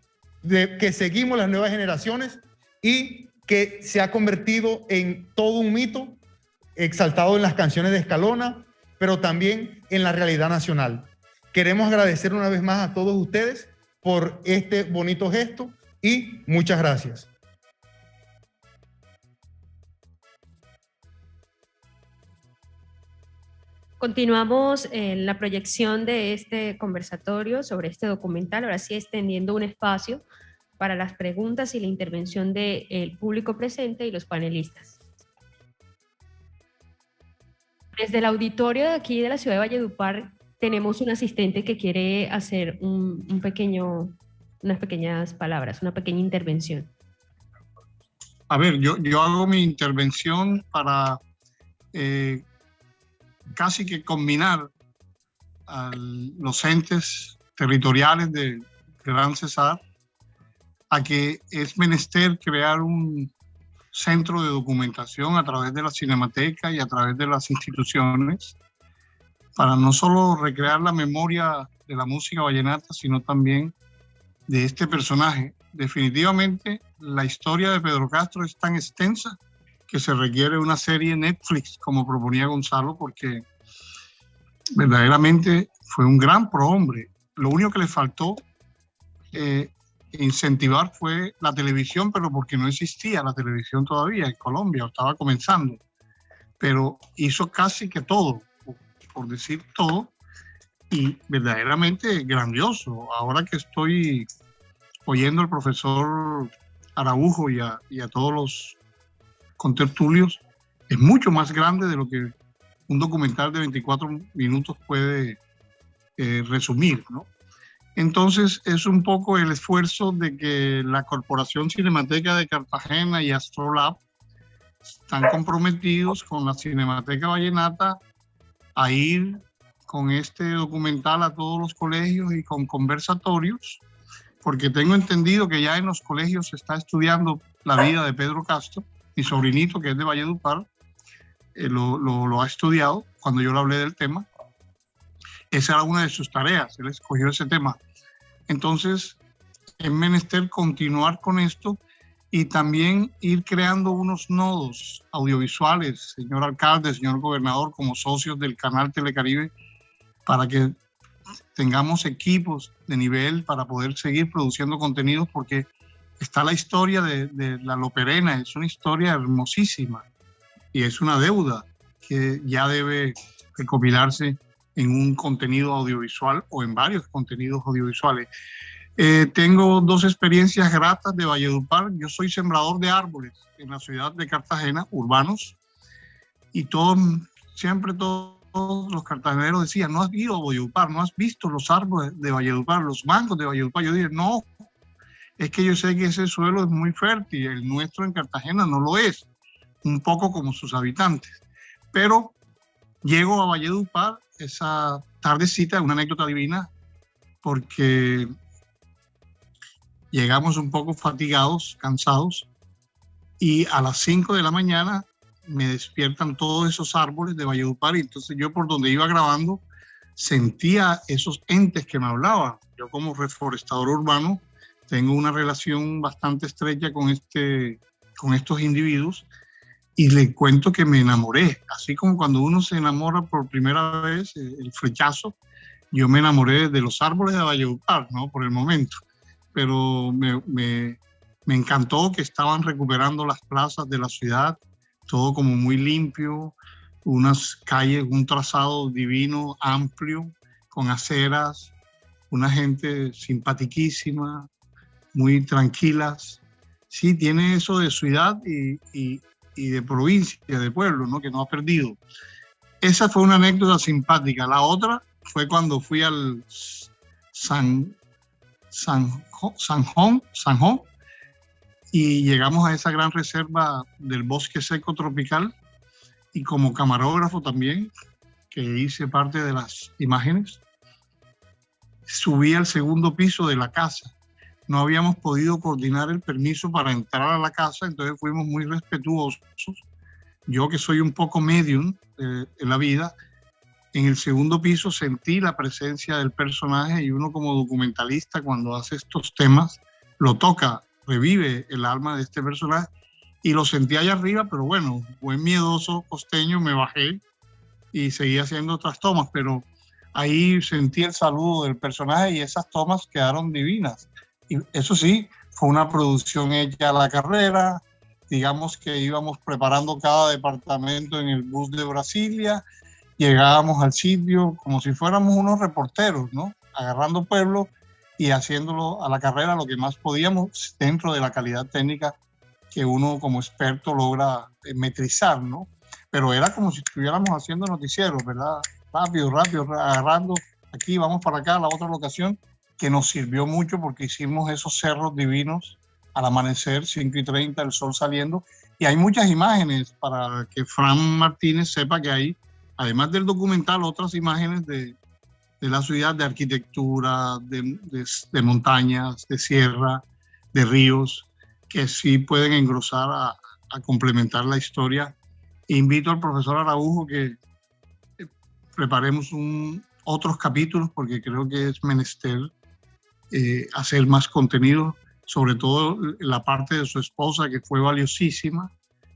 seguimos las nuevas generaciones y que se ha convertido en todo un mito, exaltado en las canciones de Escalona, pero también en la realidad nacional. Queremos agradecer una vez más a todos ustedes por este bonito gesto y muchas gracias. Continuamos en la proyección de este conversatorio sobre este documental, ahora sí extendiendo un espacio para las preguntas y la intervención del público presente y los panelistas. Desde el auditorio de aquí de la ciudad de Valledupar tenemos un asistente que quiere hacer unas pequeñas palabras, una pequeña intervención. A ver, yo hago mi intervención para casi que combinar a los entes territoriales del Gran Cesar a que es menester crear un centro de documentación a través de la Cinemateca y a través de las instituciones para no solo recrear la memoria de la música vallenata, sino también de este personaje. Definitivamente la historia de Pedro Castro es tan extensa que se requiere una serie Netflix, como proponía Gonzalo, porque verdaderamente fue un gran prohombre. Lo único que le faltó incentivar fue la televisión, pero porque no existía la televisión todavía en Colombia, estaba comenzando. Pero hizo casi que todo, por decir todo, y verdaderamente grandioso. Ahora que estoy oyendo al profesor Araujo y a todos los contertulios, es mucho más grande de lo que un documental de 24 minutos puede resumir, ¿no? Entonces es un poco el esfuerzo de que la Corporación Cinemateca de Cartagena y Astrolab están comprometidos con la Cinemateca Vallenata a ir con este documental a todos los colegios y con conversatorios, porque tengo entendido que ya en los colegios se está estudiando la vida de Pedro Castro. Mi sobrinito, que es de Valledupar, lo ha estudiado cuando yo le hablé del tema. Esa era una de sus tareas, él escogió ese tema. Entonces, es menester continuar con esto y también ir creando unos nodos audiovisuales, señor alcalde, señor gobernador, como socios del canal Telecaribe, para que tengamos equipos de nivel para poder seguir produciendo contenidos, porque está la historia de la Loperena, es una historia hermosísima y es una deuda que ya debe recopilarse en un contenido audiovisual o en varios contenidos audiovisuales. Tengo dos experiencias gratas de Valledupar. Yo soy sembrador de árboles en la ciudad de Cartagena, urbanos, y siempre todos los cartageneros decían: no has ido a Valledupar, no has visto los árboles de Valledupar, los mangos de Valledupar. Yo dije: no, es que yo sé que ese suelo es muy fértil, el nuestro en Cartagena no lo es, un poco como sus habitantes. Pero llego a Valledupar esa tardecita, una anécdota divina, porque llegamos un poco fatigados, cansados, y a las 5 de la mañana me despiertan todos esos árboles de Valledupar, y entonces yo, por donde iba grabando, sentía esos entes que me hablaban. Yo, como reforestador urbano, tengo una relación bastante estrecha con estos individuos, y le cuento que me enamoré, así como cuando uno se enamora por primera vez, el flechazo. Yo me enamoré de los árboles de Valledupar, ¿no? Por el momento, pero me encantó que estaban recuperando las plazas de la ciudad, todo como muy limpio, unas calles, un trazado divino, amplio, con aceras, una gente simpatiquísima, muy tranquilas. Sí, tiene eso de ciudad y de provincia, de pueblo, ¿no? Que no ha perdido. Esa fue una anécdota simpática. La otra fue cuando fui al Sanjón y llegamos a esa gran reserva del bosque seco tropical, y como camarógrafo también, que hice parte de las imágenes, subí al segundo piso de la casa. No habíamos podido coordinar el permiso para entrar a la casa, entonces fuimos muy respetuosos. Yo, que soy un poco medium en la vida, en el segundo piso sentí la presencia del personaje, y uno como documentalista, cuando hace estos temas, lo toca, revive el alma de este personaje, y lo sentí allá arriba, pero bueno, buen miedoso costeño, me bajé y seguí haciendo otras tomas, pero ahí sentí el saludo del personaje y esas tomas quedaron divinas. Y eso sí, fue una producción hecha a la carrera, digamos que íbamos preparando cada departamento en el bus de Brasilia, llegábamos al sitio como si fuéramos unos reporteros, ¿no? Agarrando pueblo y haciéndolo a la carrera lo que más podíamos dentro de la calidad técnica que uno como experto logra metrizar, ¿no? Pero era como si estuviéramos haciendo noticieros, ¿verdad? Rápido, agarrando aquí, vamos para acá, a la otra locación, que nos sirvió mucho porque hicimos esos cerros divinos al amanecer, 5:30, el sol saliendo, y hay muchas imágenes para que Fran Martínez sepa que hay, además del documental, otras imágenes de la ciudad, de arquitectura, de montañas, de sierra, de ríos, que sí pueden engrosar a complementar la historia. Invito al profesor Araujo que preparemos otros capítulos, porque creo que es menester hacer más contenido, sobre todo la parte de su esposa, que fue valiosísima,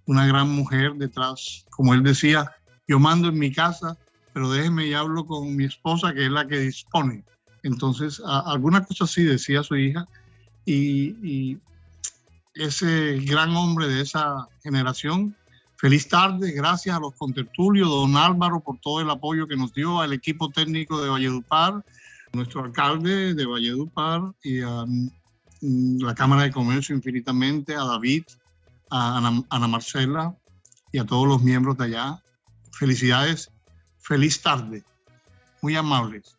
una gran mujer detrás. Como él decía, yo mando en mi casa, pero déjeme y hablo con mi esposa, que es la que dispone. Entonces, alguna cosa así decía su hija, y ese gran hombre de esa generación. Feliz tarde, gracias a los contertulios, don Álvaro, por todo el apoyo que nos dio, al equipo técnico de Valledupar, nuestro alcalde de Valledupar, y a la Cámara de Comercio infinitamente, a David, a Ana Marcela y a todos los miembros de allá. Felicidades, feliz tarde, muy amables.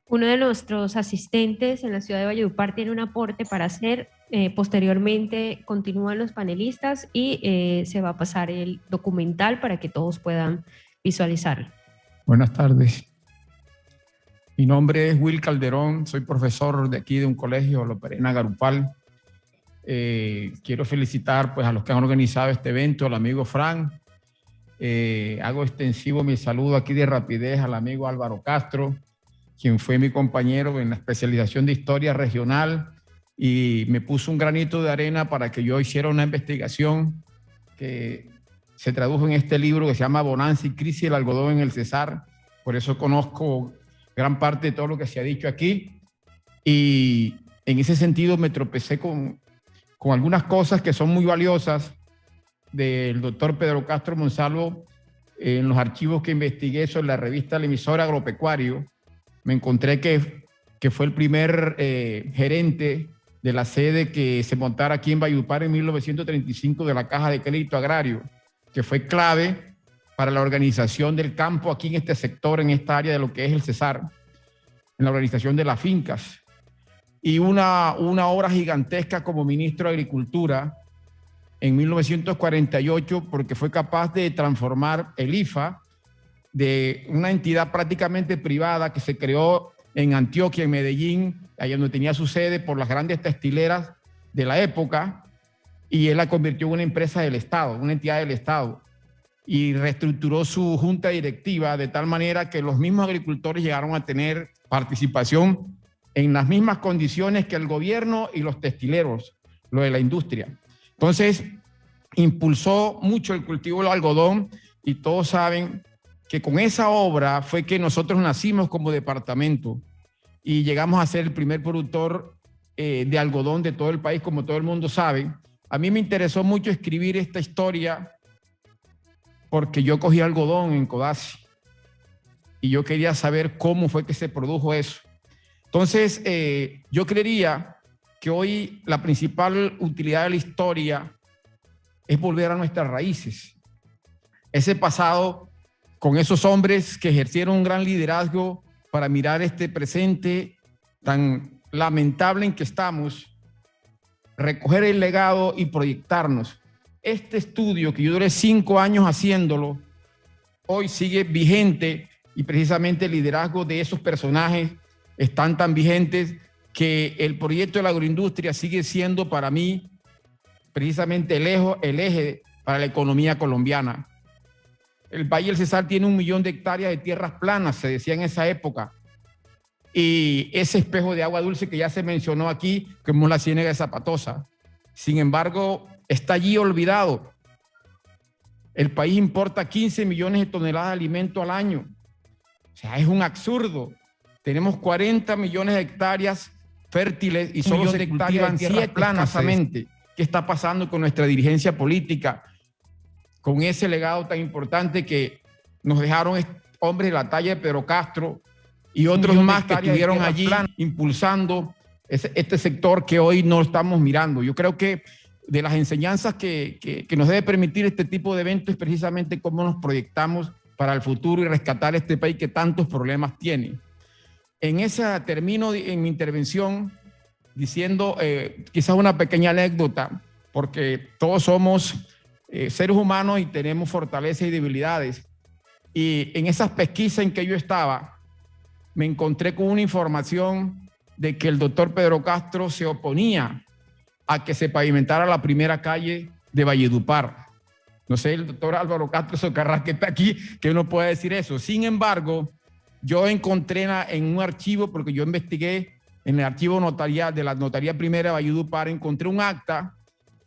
Uno de nuestros asistentes en la ciudad de Valledupar tiene un aporte para hacer. Posteriormente continúan los panelistas y se va a pasar el documental para que todos puedan visualizarlo. Buenas tardes. Mi nombre es Will Calderón, soy profesor de aquí de un colegio, La Perena Garupal. Quiero felicitar pues, a los que han organizado este evento, al amigo Fran. Hago extensivo mi saludo aquí de rapidez al amigo Álvaro Castro, quien fue mi compañero en la especialización de historia regional y me puso un granito de arena para que yo hiciera una investigación que se tradujo en este libro que se llama Bonanza y Crisis del Algodón en el Cesar. Por eso conozco gran parte de todo lo que se ha dicho aquí, y en ese sentido me tropecé con algunas cosas que son muy valiosas del doctor Pedro Castro Monsalvo. En los archivos que investigué sobre la revista El Emisor Agropecuario, me encontré que fue el primer gerente de la sede que se montara aquí en Valledupar en 1935 de la Caja de Crédito Agrario, que fue clave para la organización del campo aquí en este sector, en esta área de lo que es el Cesar, en la organización de las fincas. Y una obra gigantesca como ministro de Agricultura en 1948, porque fue capaz de transformar el IFA de una entidad prácticamente privada que se creó en Antioquia, en Medellín, allá donde tenía su sede por las grandes textileras de la época, y él la convirtió en una empresa del Estado, una entidad del Estado, y reestructuró su junta directiva de tal manera que los mismos agricultores llegaron a tener participación en las mismas condiciones que el gobierno y los textileros, lo de la industria. Entonces, impulsó mucho el cultivo del algodón y todos saben que con esa obra fue que nosotros nacimos como departamento y llegamos a ser el primer productor de algodón de todo el país, como todo el mundo sabe. A mí me interesó mucho escribir esta historia porque yo cogí algodón en Codazzi y yo quería saber cómo fue que se produjo eso. Entonces, yo creería que hoy la principal utilidad de la historia es volver a nuestras raíces. Ese pasado con esos hombres que ejercieron un gran liderazgo para mirar este presente tan lamentable en que estamos, recoger el legado y proyectarnos. Este estudio que yo duré 5 años haciéndolo, hoy sigue vigente y precisamente el liderazgo de esos personajes están tan vigentes que el proyecto de la agroindustria sigue siendo para mí precisamente el eje para la economía colombiana. El Valle del Cesar tiene 1 millón de hectáreas de tierras planas, se decía en esa época. Y ese espejo de agua dulce que ya se mencionó aquí, como la Ciénaga de Zapatosa. Sin embargo, está allí olvidado. El país importa 15 millones de toneladas de alimento al año. O sea, es un absurdo. Tenemos 40 millones de hectáreas fértiles y solo se cultivan 7 planas. ¿Qué está pasando con nuestra dirigencia política? Con ese legado tan importante que nos dejaron hombres de la talla de Pedro Castro y otros más que estuvieron allí impulsando este sector que hoy no estamos mirando. Yo creo que de las enseñanzas que nos debe permitir este tipo de eventos es precisamente cómo nos proyectamos para el futuro y rescatar este país que tantos problemas tiene. En esa termino en mi intervención diciendo quizás una pequeña anécdota, porque todos somos seres humanos y tenemos fortalezas y debilidades. Y en esas pesquisas en que yo estaba, me encontré con una información de que el doctor Pedro Castro se oponía a que se pavimentara la primera calle de Valledupar. No sé, el doctor Álvaro Castro Socarrás que está aquí, que no puede decir eso. Sin embargo, yo encontré en un archivo, porque yo investigué en el archivo notarial de la Notaría Primera de Valledupar, encontré un acta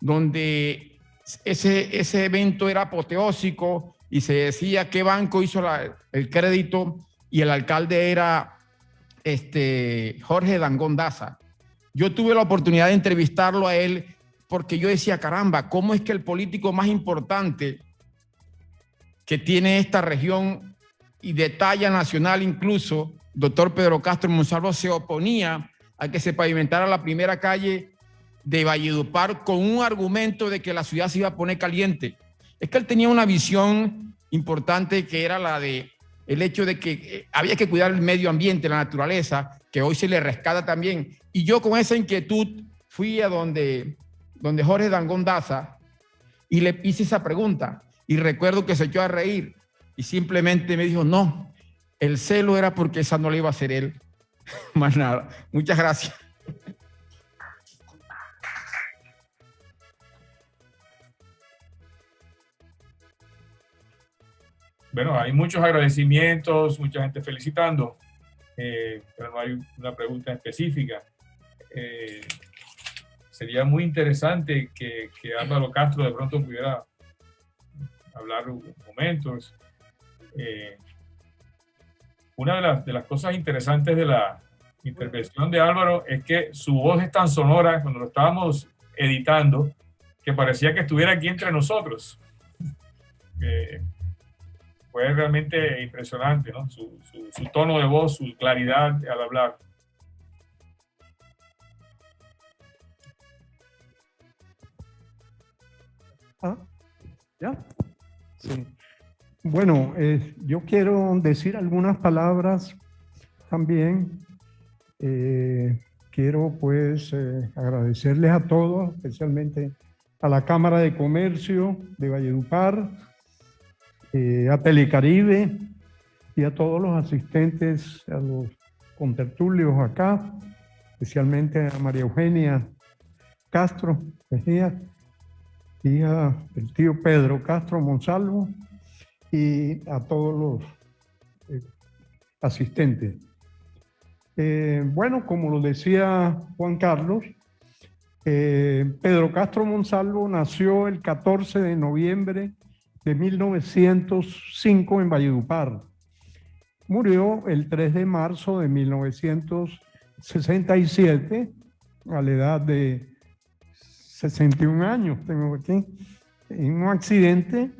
donde ese evento era apoteósico y se decía qué banco hizo el crédito y el alcalde era Jorge Dangond Daza. Yo tuve la oportunidad de entrevistarlo a él porque yo decía, caramba, ¿cómo es que el político más importante que tiene esta región y de talla nacional incluso, doctor Pedro Castro Monsalvo, se oponía a que se pavimentara la primera calle de Valledupar con un argumento de que la ciudad se iba a poner caliente? Es que él tenía una visión importante que era la de el hecho de que había que cuidar el medio ambiente, la naturaleza, que hoy se le rescata también. Y yo con esa inquietud fui a donde Jorge Dangond Daza y le hice esa pregunta. Y recuerdo que se echó a reír y simplemente me dijo, no, el celo era porque esa no la iba a hacer él. Más nada. Muchas gracias. Bueno, hay muchos agradecimientos, mucha gente felicitando, pero no hay una pregunta específica. Sería muy interesante que Álvaro Castro de pronto pudiera hablar un momento. Una de las cosas interesantes de la intervención de Álvaro es que su voz es tan sonora cuando lo estábamos editando que parecía que estuviera aquí entre nosotros. Fue realmente impresionante, ¿no? Su tono de voz, su claridad al hablar. ¿Ya? Sí. Bueno, yo quiero decir algunas palabras también. Quiero pues agradecerles a todos, especialmente a la Cámara de Comercio de Valledupar, a Telecaribe y a todos los asistentes, a los contertulios acá, especialmente a María Eugenia Castro Mejía y a el tío Pedro Castro Monsalvo y a todos los asistentes. Bueno, como lo decía Juan Carlos, Pedro Castro Monsalvo nació el 14 de noviembre de 1905 en Valledupar. Murió el 3 de marzo de 1967 a la edad de 61 años, tengo aquí, en un accidente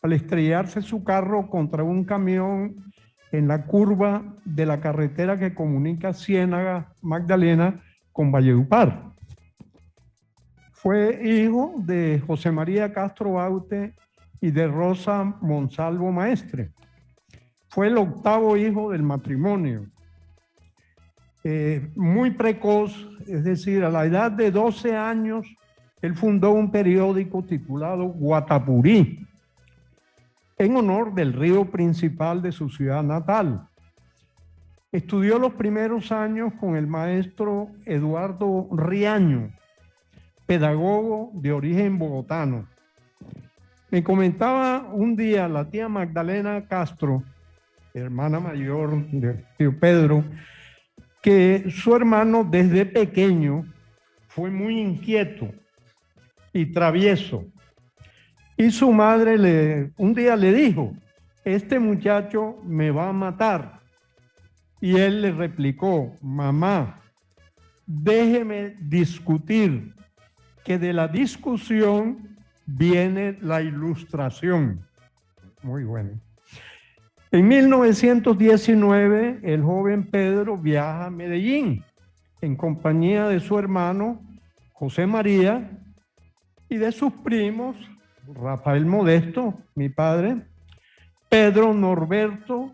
al estrellarse su carro contra un camión en la curva de la carretera que comunica Ciénaga, Magdalena, con Valledupar. Fue hijo de José María Castro Baute y de Rosa Monsalvo Maestre. Fue el octavo hijo del matrimonio. Muy precoz, es decir, a la edad de 12 años, él fundó un periódico titulado Guatapurí, en honor del río principal de su ciudad natal. Estudió los primeros años con el maestro Eduardo Riaño, pedagogo de origen bogotano. Me comentaba un día la tía Magdalena Castro, hermana mayor del tío Pedro, que su hermano desde pequeño fue muy inquieto y travieso. Y su madre un día le dijo, este muchacho me va a matar. Y él le replicó, mamá, déjeme discutir, que de la discusión viene la ilustración. Muy bueno. En 1919, el joven Pedro viaja a Medellín en compañía de su hermano José María y de sus primos, Rafael Modesto, mi padre, Pedro Norberto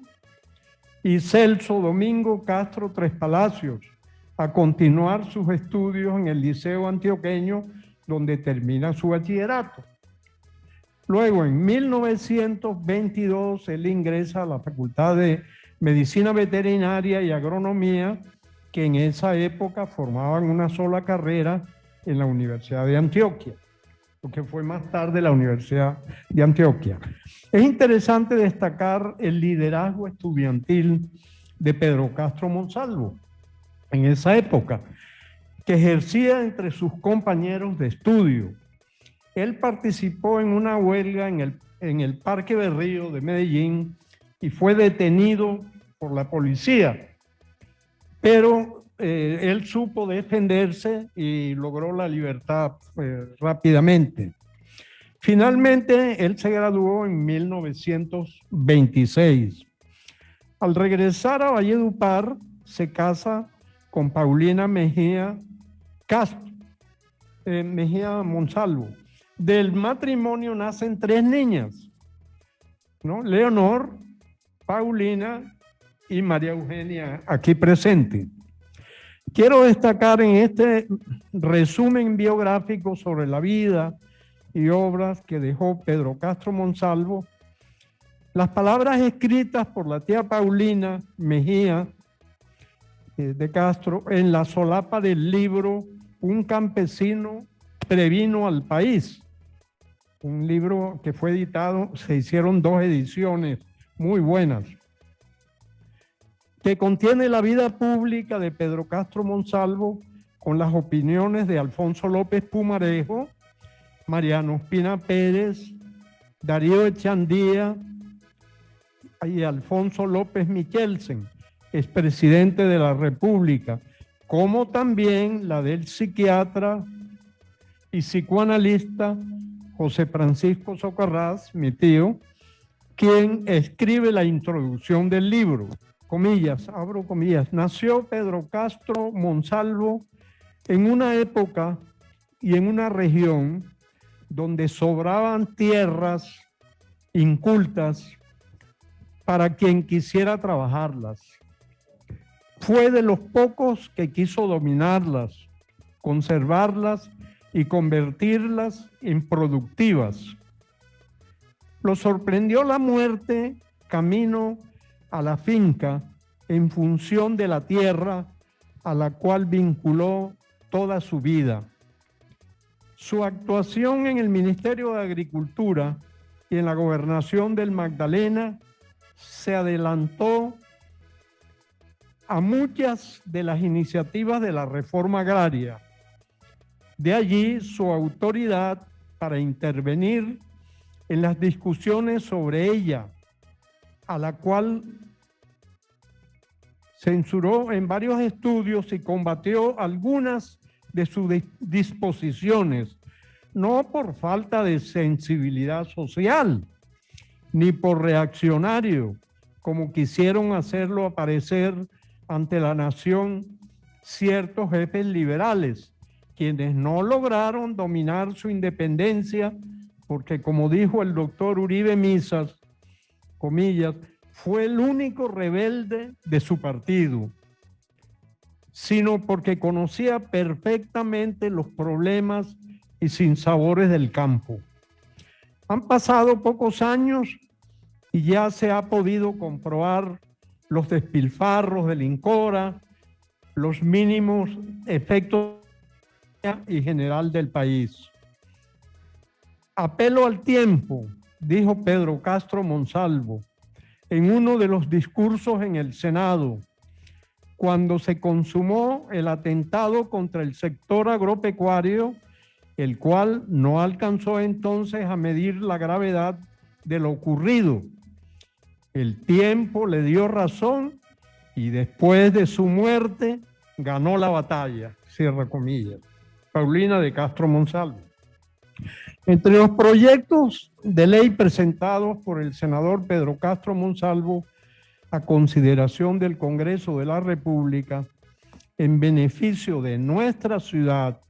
y Celso Domingo Castro Tres Palacios, a continuar sus estudios en el Liceo Antioqueño, donde termina su bachillerato. Luego, en 1922, él ingresa a la Facultad de Medicina Veterinaria y Agronomía, que en esa época formaban una sola carrera en la Universidad de Antioquia, lo que fue más tarde la Universidad de Antioquia. Es interesante destacar el liderazgo estudiantil de Pedro Castro Monsalvo en esa época, que ejercía entre sus compañeros de estudio. Él participó en una huelga en el Parque Berrío de Medellín y fue detenido por la policía, pero él supo defenderse y logró la libertad rápidamente. Finalmente, él se graduó en 1926. Al regresar a Valledupar, se casa con Paulina Mejía Castro, Mejía Monsalvo. Del matrimonio nacen 3 niñas, ¿no? Leonor, Paulina y María Eugenia, aquí presente. Quiero destacar en este resumen biográfico sobre la vida y obras que dejó Pedro Castro Monsalvo las palabras escritas por la tía Paulina Mejía de Castro en la solapa del libro Un campesino previno al país, un libro que fue editado, se hicieron 2 ediciones muy buenas, que contiene la vida pública de Pedro Castro Monsalvo con las opiniones de Alfonso López Pumarejo, Mariano Ospina Pérez, Darío Echandía y Alfonso López Michelsen, expresidente de la República, como también la del psiquiatra y psicoanalista José Francisco Socarrás, mi tío, quien escribe la introducción del libro. Comillas, abro comillas, nació Pedro Castro Monsalvo en una época y en una región donde sobraban tierras incultas para quien quisiera trabajarlas. Fue de los pocos que quiso dominarlas, conservarlas y convertirlas en productivas. Lo sorprendió la muerte camino a la finca en función de la tierra a la cual vinculó toda su vida. Su actuación en el Ministerio de Agricultura y en la gobernación del Magdalena se adelantó a muchas de las iniciativas de la reforma agraria. De allí su autoridad para intervenir en las discusiones sobre ella, a la cual censuró en varios estudios y combatió algunas de sus disposiciones, no por falta de sensibilidad social, ni por reaccionario, como quisieron hacerlo aparecer ante la nación ciertos jefes liberales, quienes no lograron dominar su independencia, porque como dijo el doctor Uribe Misas, comillas, fue el único rebelde de su partido, sino porque conocía perfectamente los problemas y sinsabores del campo. Han pasado pocos años y ya se ha podido comprobar los despilfarros del INCORA, los mínimos efectos y general del país. Apelo al tiempo, dijo Pedro Castro Monsalvo en uno de los discursos en el Senado, cuando se consumó el atentado contra el sector agropecuario, el cual no alcanzó entonces a medir la gravedad de lo ocurrido. El tiempo le dio razón y después de su muerte ganó la batalla, cierra comillas. Paulina de Castro Monsalvo. Entre los proyectos de ley presentados por el senador Pedro Castro Monsalvo a consideración del Congreso de la República en beneficio de nuestra ciudad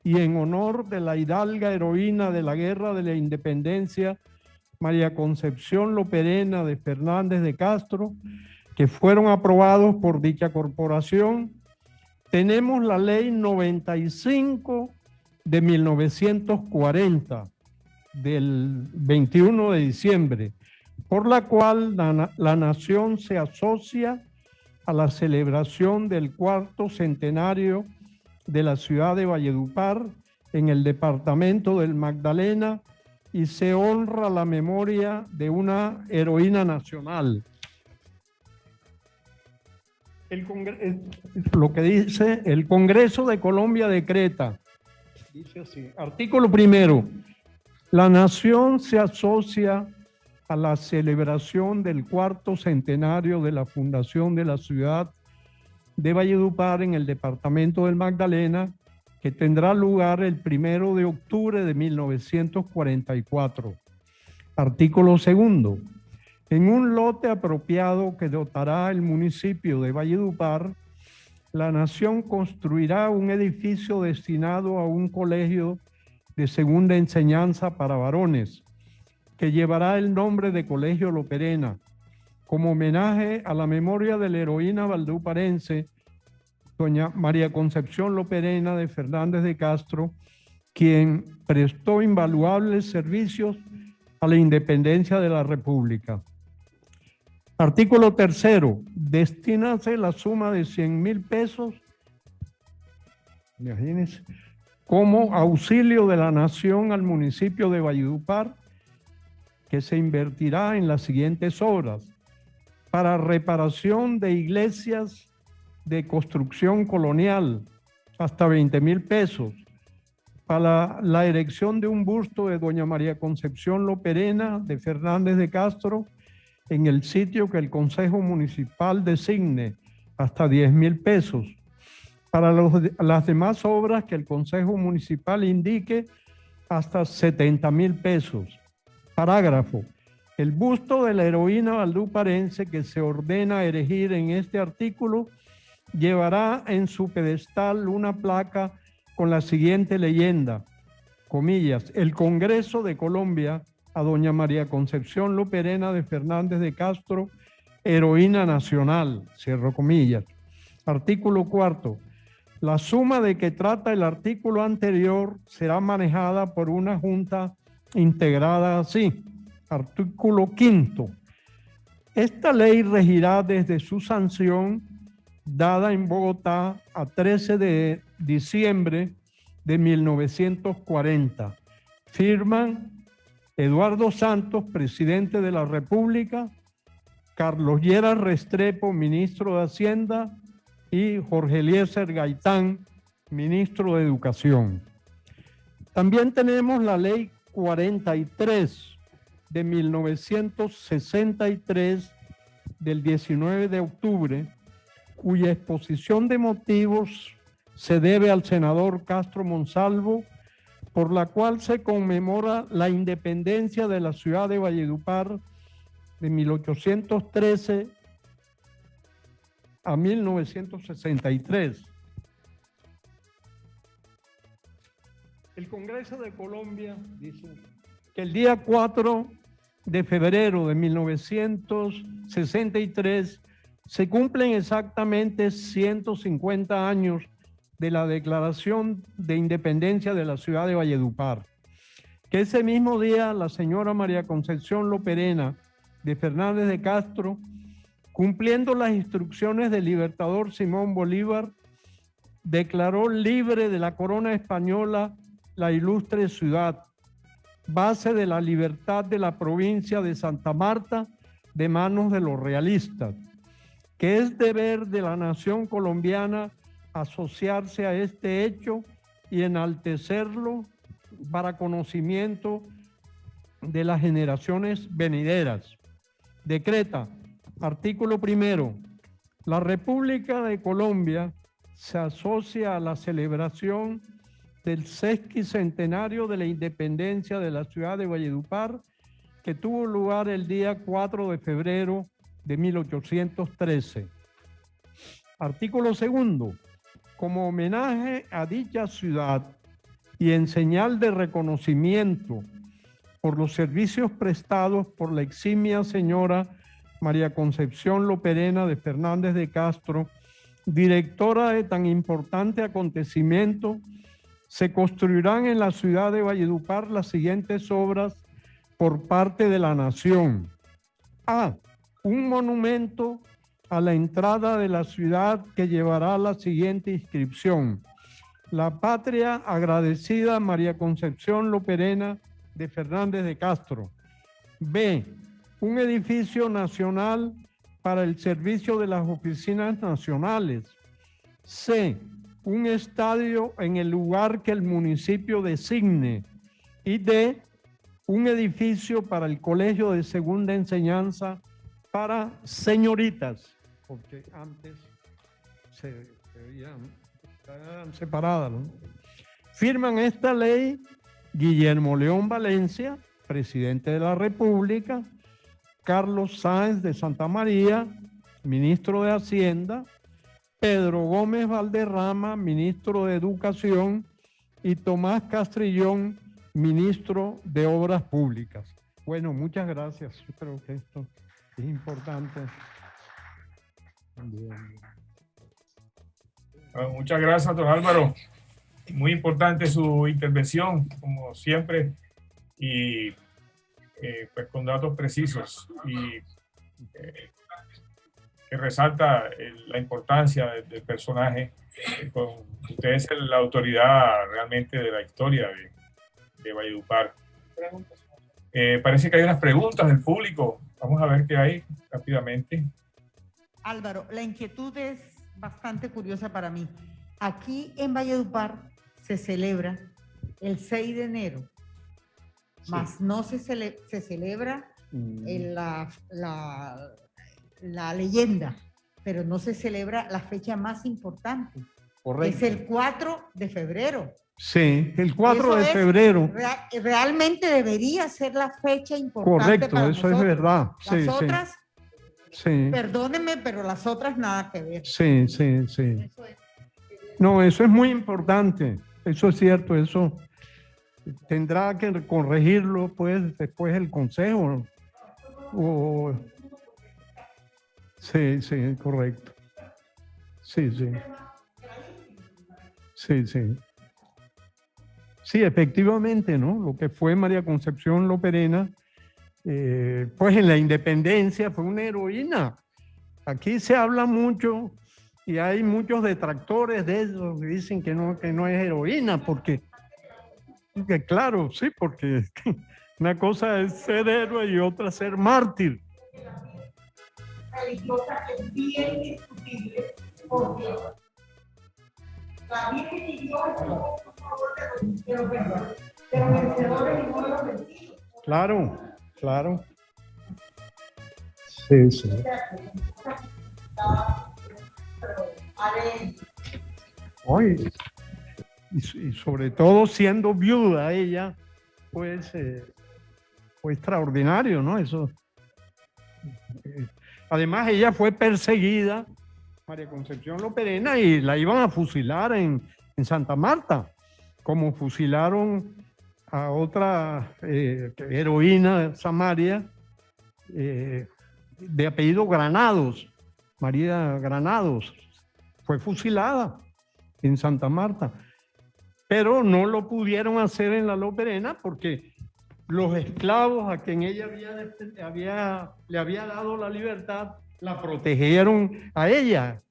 y en honor de la hidalga heroína de la Guerra de la Independencia, María Concepción Loperena de Fernández de Castro, que fueron aprobados por dicha corporación, tenemos la Ley 95 de 1940, del 21 de diciembre, por la cual la nación se asocia a la celebración del 4º centenario de la ciudad de Valledupar en el departamento del Magdalena y se honra la memoria de una heroína nacional. Lo que dice el Congreso de Colombia decreta, dice así, artículo primero, la nación se asocia a la celebración del 4º centenario de la fundación de la ciudad de Valledupar en el departamento del Magdalena, que tendrá lugar el 1 de octubre de 1944. Artículo segundo. En un lote apropiado que dotará el municipio de Valledupar, la nación construirá un edificio destinado a un colegio de segunda enseñanza para varones, que llevará el nombre de Colegio Loperena, como homenaje a la memoria de la heroína valleduparense, doña María Concepción Loperena de Fernández de Castro, quien prestó invaluables servicios a la independencia de la República. Artículo tercero, destínase la suma de 100,000 pesos, imagínense, como auxilio de la nación al municipio de Valledupar, que se invertirá en las siguientes obras: para reparación de iglesias de construcción colonial, hasta 20,000 pesos, para la erección de un busto de doña María Concepción Loperena de Fernández de Castro en el sitio que el Consejo Municipal designe, hasta 10,000 pesos. Para las demás obras que el Consejo Municipal indique, hasta 70,000 pesos. Parágrafo. El busto de la heroína valleduparense que se ordena erigir en este artículo llevará en su pedestal una placa con la siguiente leyenda, comillas, el Congreso de Colombia a doña María Concepción Loperena de Fernández de Castro, heroína nacional, cierro comillas. Artículo cuarto. La suma de que trata el artículo anterior será manejada por una junta integrada así. Artículo quinto. Esta ley regirá desde su sanción dada en Bogotá a 13 de diciembre de 1940. Firman Eduardo Santos, presidente de la República, Carlos Lleras Restrepo, ministro de Hacienda, y Jorge Eliezer Gaitán, ministro de Educación. También tenemos la ley 43 de 1963 del 19 de octubre, cuya exposición de motivos se debe al senador Castro Monsalvo, por la cual se conmemora la independencia de la ciudad de Valledupar de 1813 a 1963. El Congreso de Colombia dice que el día 4 de febrero de 1963 se cumplen exactamente 150 años de la Declaración de Independencia de la ciudad de Valledupar, que ese mismo día la señora María Concepción Loperena de Fernández de Castro, cumpliendo las instrucciones del libertador Simón Bolívar, declaró libre de la corona española la ilustre ciudad, base de la libertad de la provincia de Santa Marta de manos de los realistas, que es deber de la nación colombiana asociarse a este hecho y enaltecerlo para conocimiento de las generaciones venideras. Decreta, artículo 1, la República de Colombia se asocia a la celebración del sesquicentenario de la independencia de la ciudad de Valledupar, que tuvo lugar el día 4 de febrero de 1813. Artículo 2. Como homenaje a dicha ciudad y en señal de reconocimiento por los servicios prestados por la eximia señora María Concepción Loperena de Fernández de Castro, directora de tan importante acontecimiento, se construirán en la ciudad de Valledupar las siguientes obras por parte de la nación. A. Un monumento a la entrada de la ciudad que llevará la siguiente inscripción: la patria agradecida María Concepción Loperena de Fernández de Castro. B. Un edificio nacional para el servicio de las oficinas nacionales. C. Un estadio en el lugar que el municipio designe. Y D. Un edificio para el colegio de segunda enseñanza para señoritas, porque antes se veían separadas, ¿no? Firman esta ley Guillermo León Valencia, presidente de la República, Carlos Sáenz de Santa María, ministro de Hacienda, Pedro Gómez Valderrama, ministro de Educación, y Tomás Castrillón, ministro de Obras Públicas. Bueno, muchas gracias. Yo creo que esto es importante. Bueno, muchas gracias, don Álvaro. Muy importante su intervención, como siempre, y pues con datos precisos y que resalta la importancia del personaje. Usted es la autoridad realmente de la historia de Valledupar. Parece que hay unas preguntas del público. Vamos a ver qué hay rápidamente. Álvaro, la inquietud es bastante curiosa para mí. Aquí en Valledupar se celebra el 6 de enero, sí, más no se celebra la leyenda, pero no se celebra la fecha más importante. Correcto. Es el 4 de febrero. Sí, el 4 de febrero. Realmente debería ser la fecha importante. Correcto, para eso nosotros. Es verdad. Las sí, otras, sí. Perdónenme, pero las otras nada que ver. Sí, sí, sí. No, eso es muy importante. Eso es cierto, eso tendrá que corregirlo pues después el consejo. Sí, sí, correcto. Sí, sí. Sí, sí. Sí, efectivamente, ¿no? Lo que fue María Concepción Loperena, pues en la independencia fue una heroína. Aquí se habla mucho y hay muchos detractores de eso que dicen que no es heroína, porque claro, sí, porque una cosa es ser héroe y otra ser mártir. Religiosa es bien discutible porque también vivió Claro, claro. Sí, sí. Oye, y sobre todo siendo viuda ella, pues fue extraordinario, ¿no? Eso. Además, ella fue perseguida, María Concepción Loperena, y la iban a fusilar en Santa Marta, como fusilaron a otra heroína samaria de apellido Granados, María Granados, fue fusilada en Santa Marta, pero no lo pudieron hacer en la Loperena porque los esclavos a quien ella le había dado la libertad la protegieron a ella.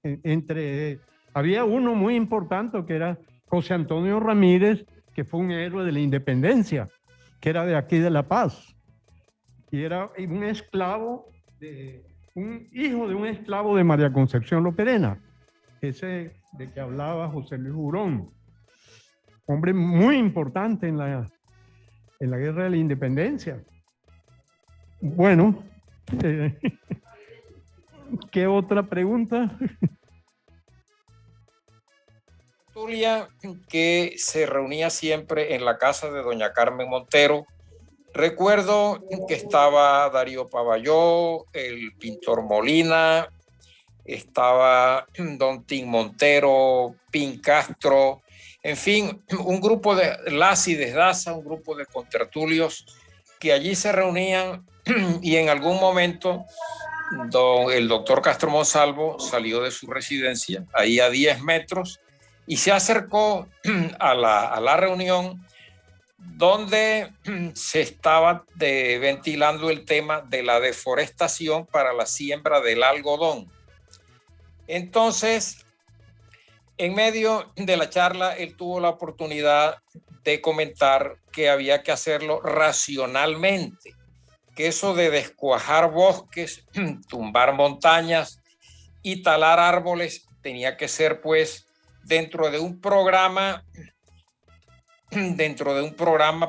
Había uno muy importante que era José Antonio Ramírez, que fue un héroe de la independencia, que era de aquí de La Paz, y era un esclavo, un hijo de un esclavo de María Concepción Loperena, ese de que hablaba José Luis Hurón, hombre muy importante en la Guerra de la Independencia. Bueno, ¿qué otra pregunta? Tertulia que se reunía siempre en la casa de doña Carmen Montero. Recuerdo que estaba Darío Pavalló, el pintor Molina, estaba don Tim Montero, Pin Castro, en fin, un grupo de Lassi Desdaza, un grupo de contertulios que allí se reunían y en algún momento el doctor Castro Monsalvo salió de su residencia, ahí a 10 metros, y se acercó a la reunión donde se estaba ventilando el tema de la deforestación para la siembra del algodón. Entonces, en medio de la charla, él tuvo la oportunidad de comentar que había que hacerlo racionalmente, que eso de descuajar bosques, tumbar montañas y talar árboles tenía que ser pues dentro de un programa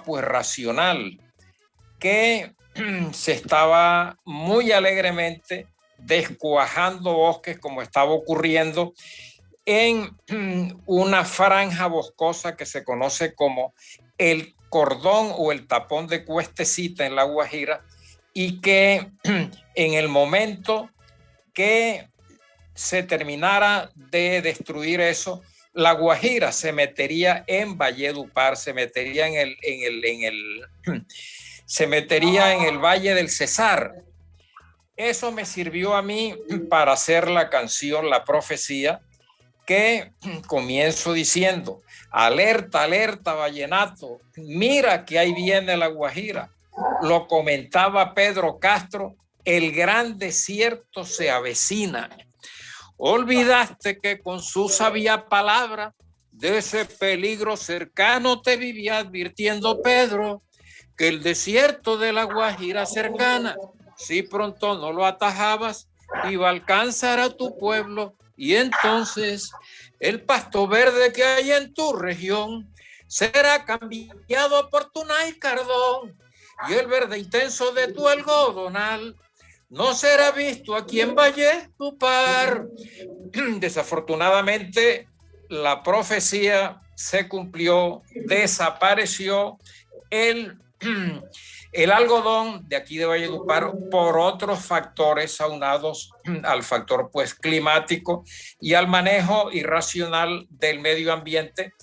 pues racional, que se estaba muy alegremente descuajando bosques como estaba ocurriendo en una franja boscosa que se conoce como el cordón o el tapón de Cuestecita en La Guajira, y que en el momento que se terminara de destruir eso, La Guajira se metería en Valledupar, se metería se metería en el Valle del Cesar. Eso me sirvió a mí para hacer la canción La Profecía, que comienzo diciendo: alerta, alerta, vallenato, mira que ahí viene La Guajira. Lo comentaba Pedro Castro, el gran desierto se avecina. Olvidaste que con su sabia palabra de ese peligro cercano te vivía advirtiendo Pedro, que el desierto de La Guajira cercana, si pronto no lo atajabas, iba a alcanzar a tu pueblo, y entonces el pasto verde que hay en tu región será cambiado por tuna y cardón, y el verde intenso de tu algodonal no será visto aquí en Valledupar. Desafortunadamente, la profecía se cumplió, desapareció el algodón de aquí de Valledupar por otros factores aunados al factor pues climático y al manejo irracional del medio ambiente,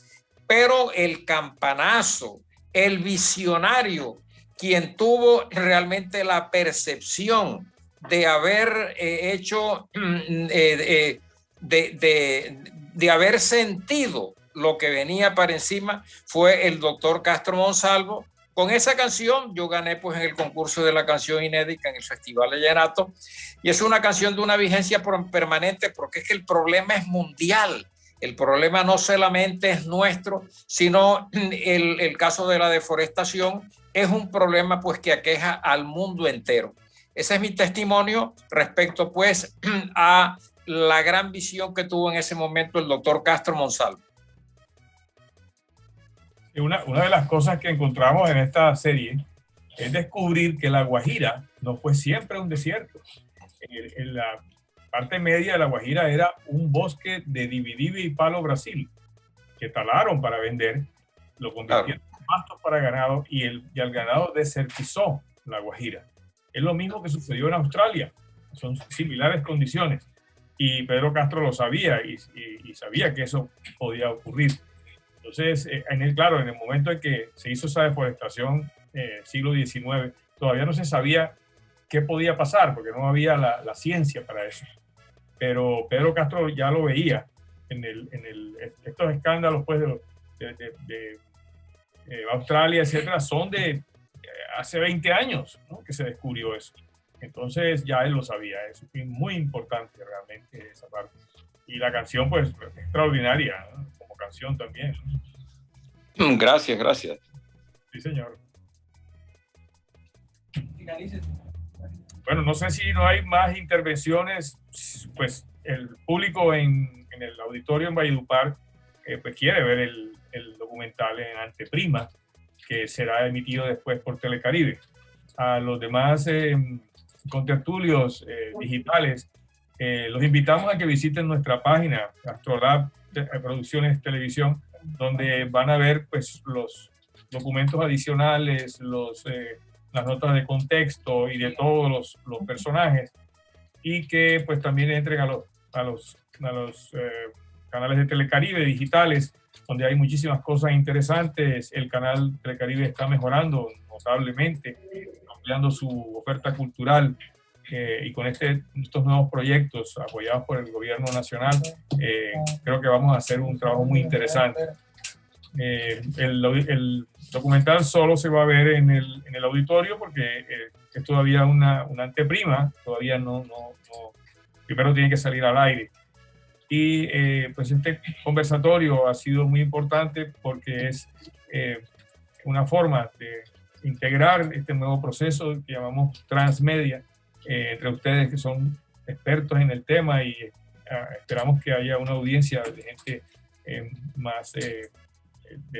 pero el campanazo, el visionario, quien tuvo realmente la percepción de haber de haber sentido lo que venía para encima, fue el doctor Castro Monsalvo. Con esa canción yo gané pues en el concurso de la canción inédita en el Festival de Vallenato, y es una canción de una vigencia permanente, porque es que el problema es mundial. El problema no solamente es nuestro, sino el caso de la deforestación es un problema pues que aqueja al mundo entero. Ese es mi testimonio respecto pues a la gran visión que tuvo en ese momento el doctor Castro Monsalvo. Una de las cosas que encontramos en esta serie es descubrir que La Guajira no fue siempre un desierto. En la parte media de La Guajira era un bosque de dividivi y palo Brasil, que talaron para vender, lo convirtieron en pastos para ganado y al ganado desertizó La Guajira. Es lo mismo que sucedió en Australia, son similares condiciones. Y Pedro Castro lo sabía y sabía que eso podía ocurrir. Entonces, claro, en el momento en que se hizo esa deforestación, siglo XIX, todavía no se sabía qué podía pasar, porque no había la ciencia para eso. Pero Pedro Castro ya lo veía en estos escándalos pues, de Australia, etcétera, son de hace 20 años, ¿no?, que se descubrió eso. Entonces ya él lo sabía, es muy importante realmente esa parte. Y la canción, pues, extraordinaria, ¿no?, como canción también. Gracias, gracias. Sí, señor. Bueno, no sé si no hay más intervenciones, pues el público en el auditorio en Valledupar pues quiere ver el documental en anteprima, que será emitido después por Telecaribe. A los demás contertulios digitales, los invitamos a que visiten nuestra página, Astrolab Producciones Televisión, donde van a ver pues los documentos adicionales, las notas de contexto y de todos los personajes, y que pues también entren a los canales de Telecaribe digitales, donde hay muchísimas cosas interesantes. El canal Telecaribe está mejorando notablemente, ampliando su oferta cultural, y con estos nuevos proyectos apoyados por el gobierno nacional, creo que vamos a hacer un trabajo muy interesante. El documental solo se va a ver en el auditorio porque es todavía una anteprima, todavía no, primero tiene que salir al aire. Y pues este conversatorio ha sido muy importante porque es una forma de integrar este nuevo proceso que llamamos transmedia entre ustedes que son expertos en el tema, y esperamos que haya una audiencia de gente más de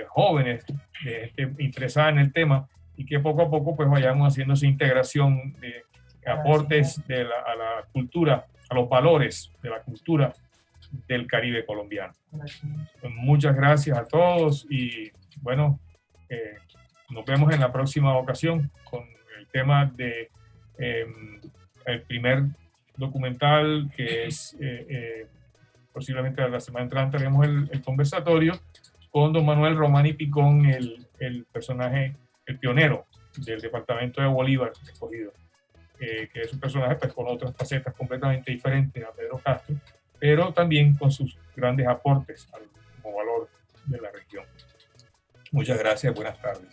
jóvenes, de gente interesada en el tema, y que poco a poco pues vayamos haciendo esa integración de aportes a la cultura, a los valores de la cultura del Caribe colombiano. Pues muchas gracias a todos y bueno, nos vemos en la próxima ocasión con el tema de el primer documental, que es posiblemente la semana entrante haremos el conversatorio con don Manuel Romani Picón, el personaje, el pionero del departamento de Bolívar escogido, que es un personaje pues, con otras facetas completamente diferentes a Pedro Castro, pero también con sus grandes aportes como valor de la región. Muchas gracias, buenas tardes.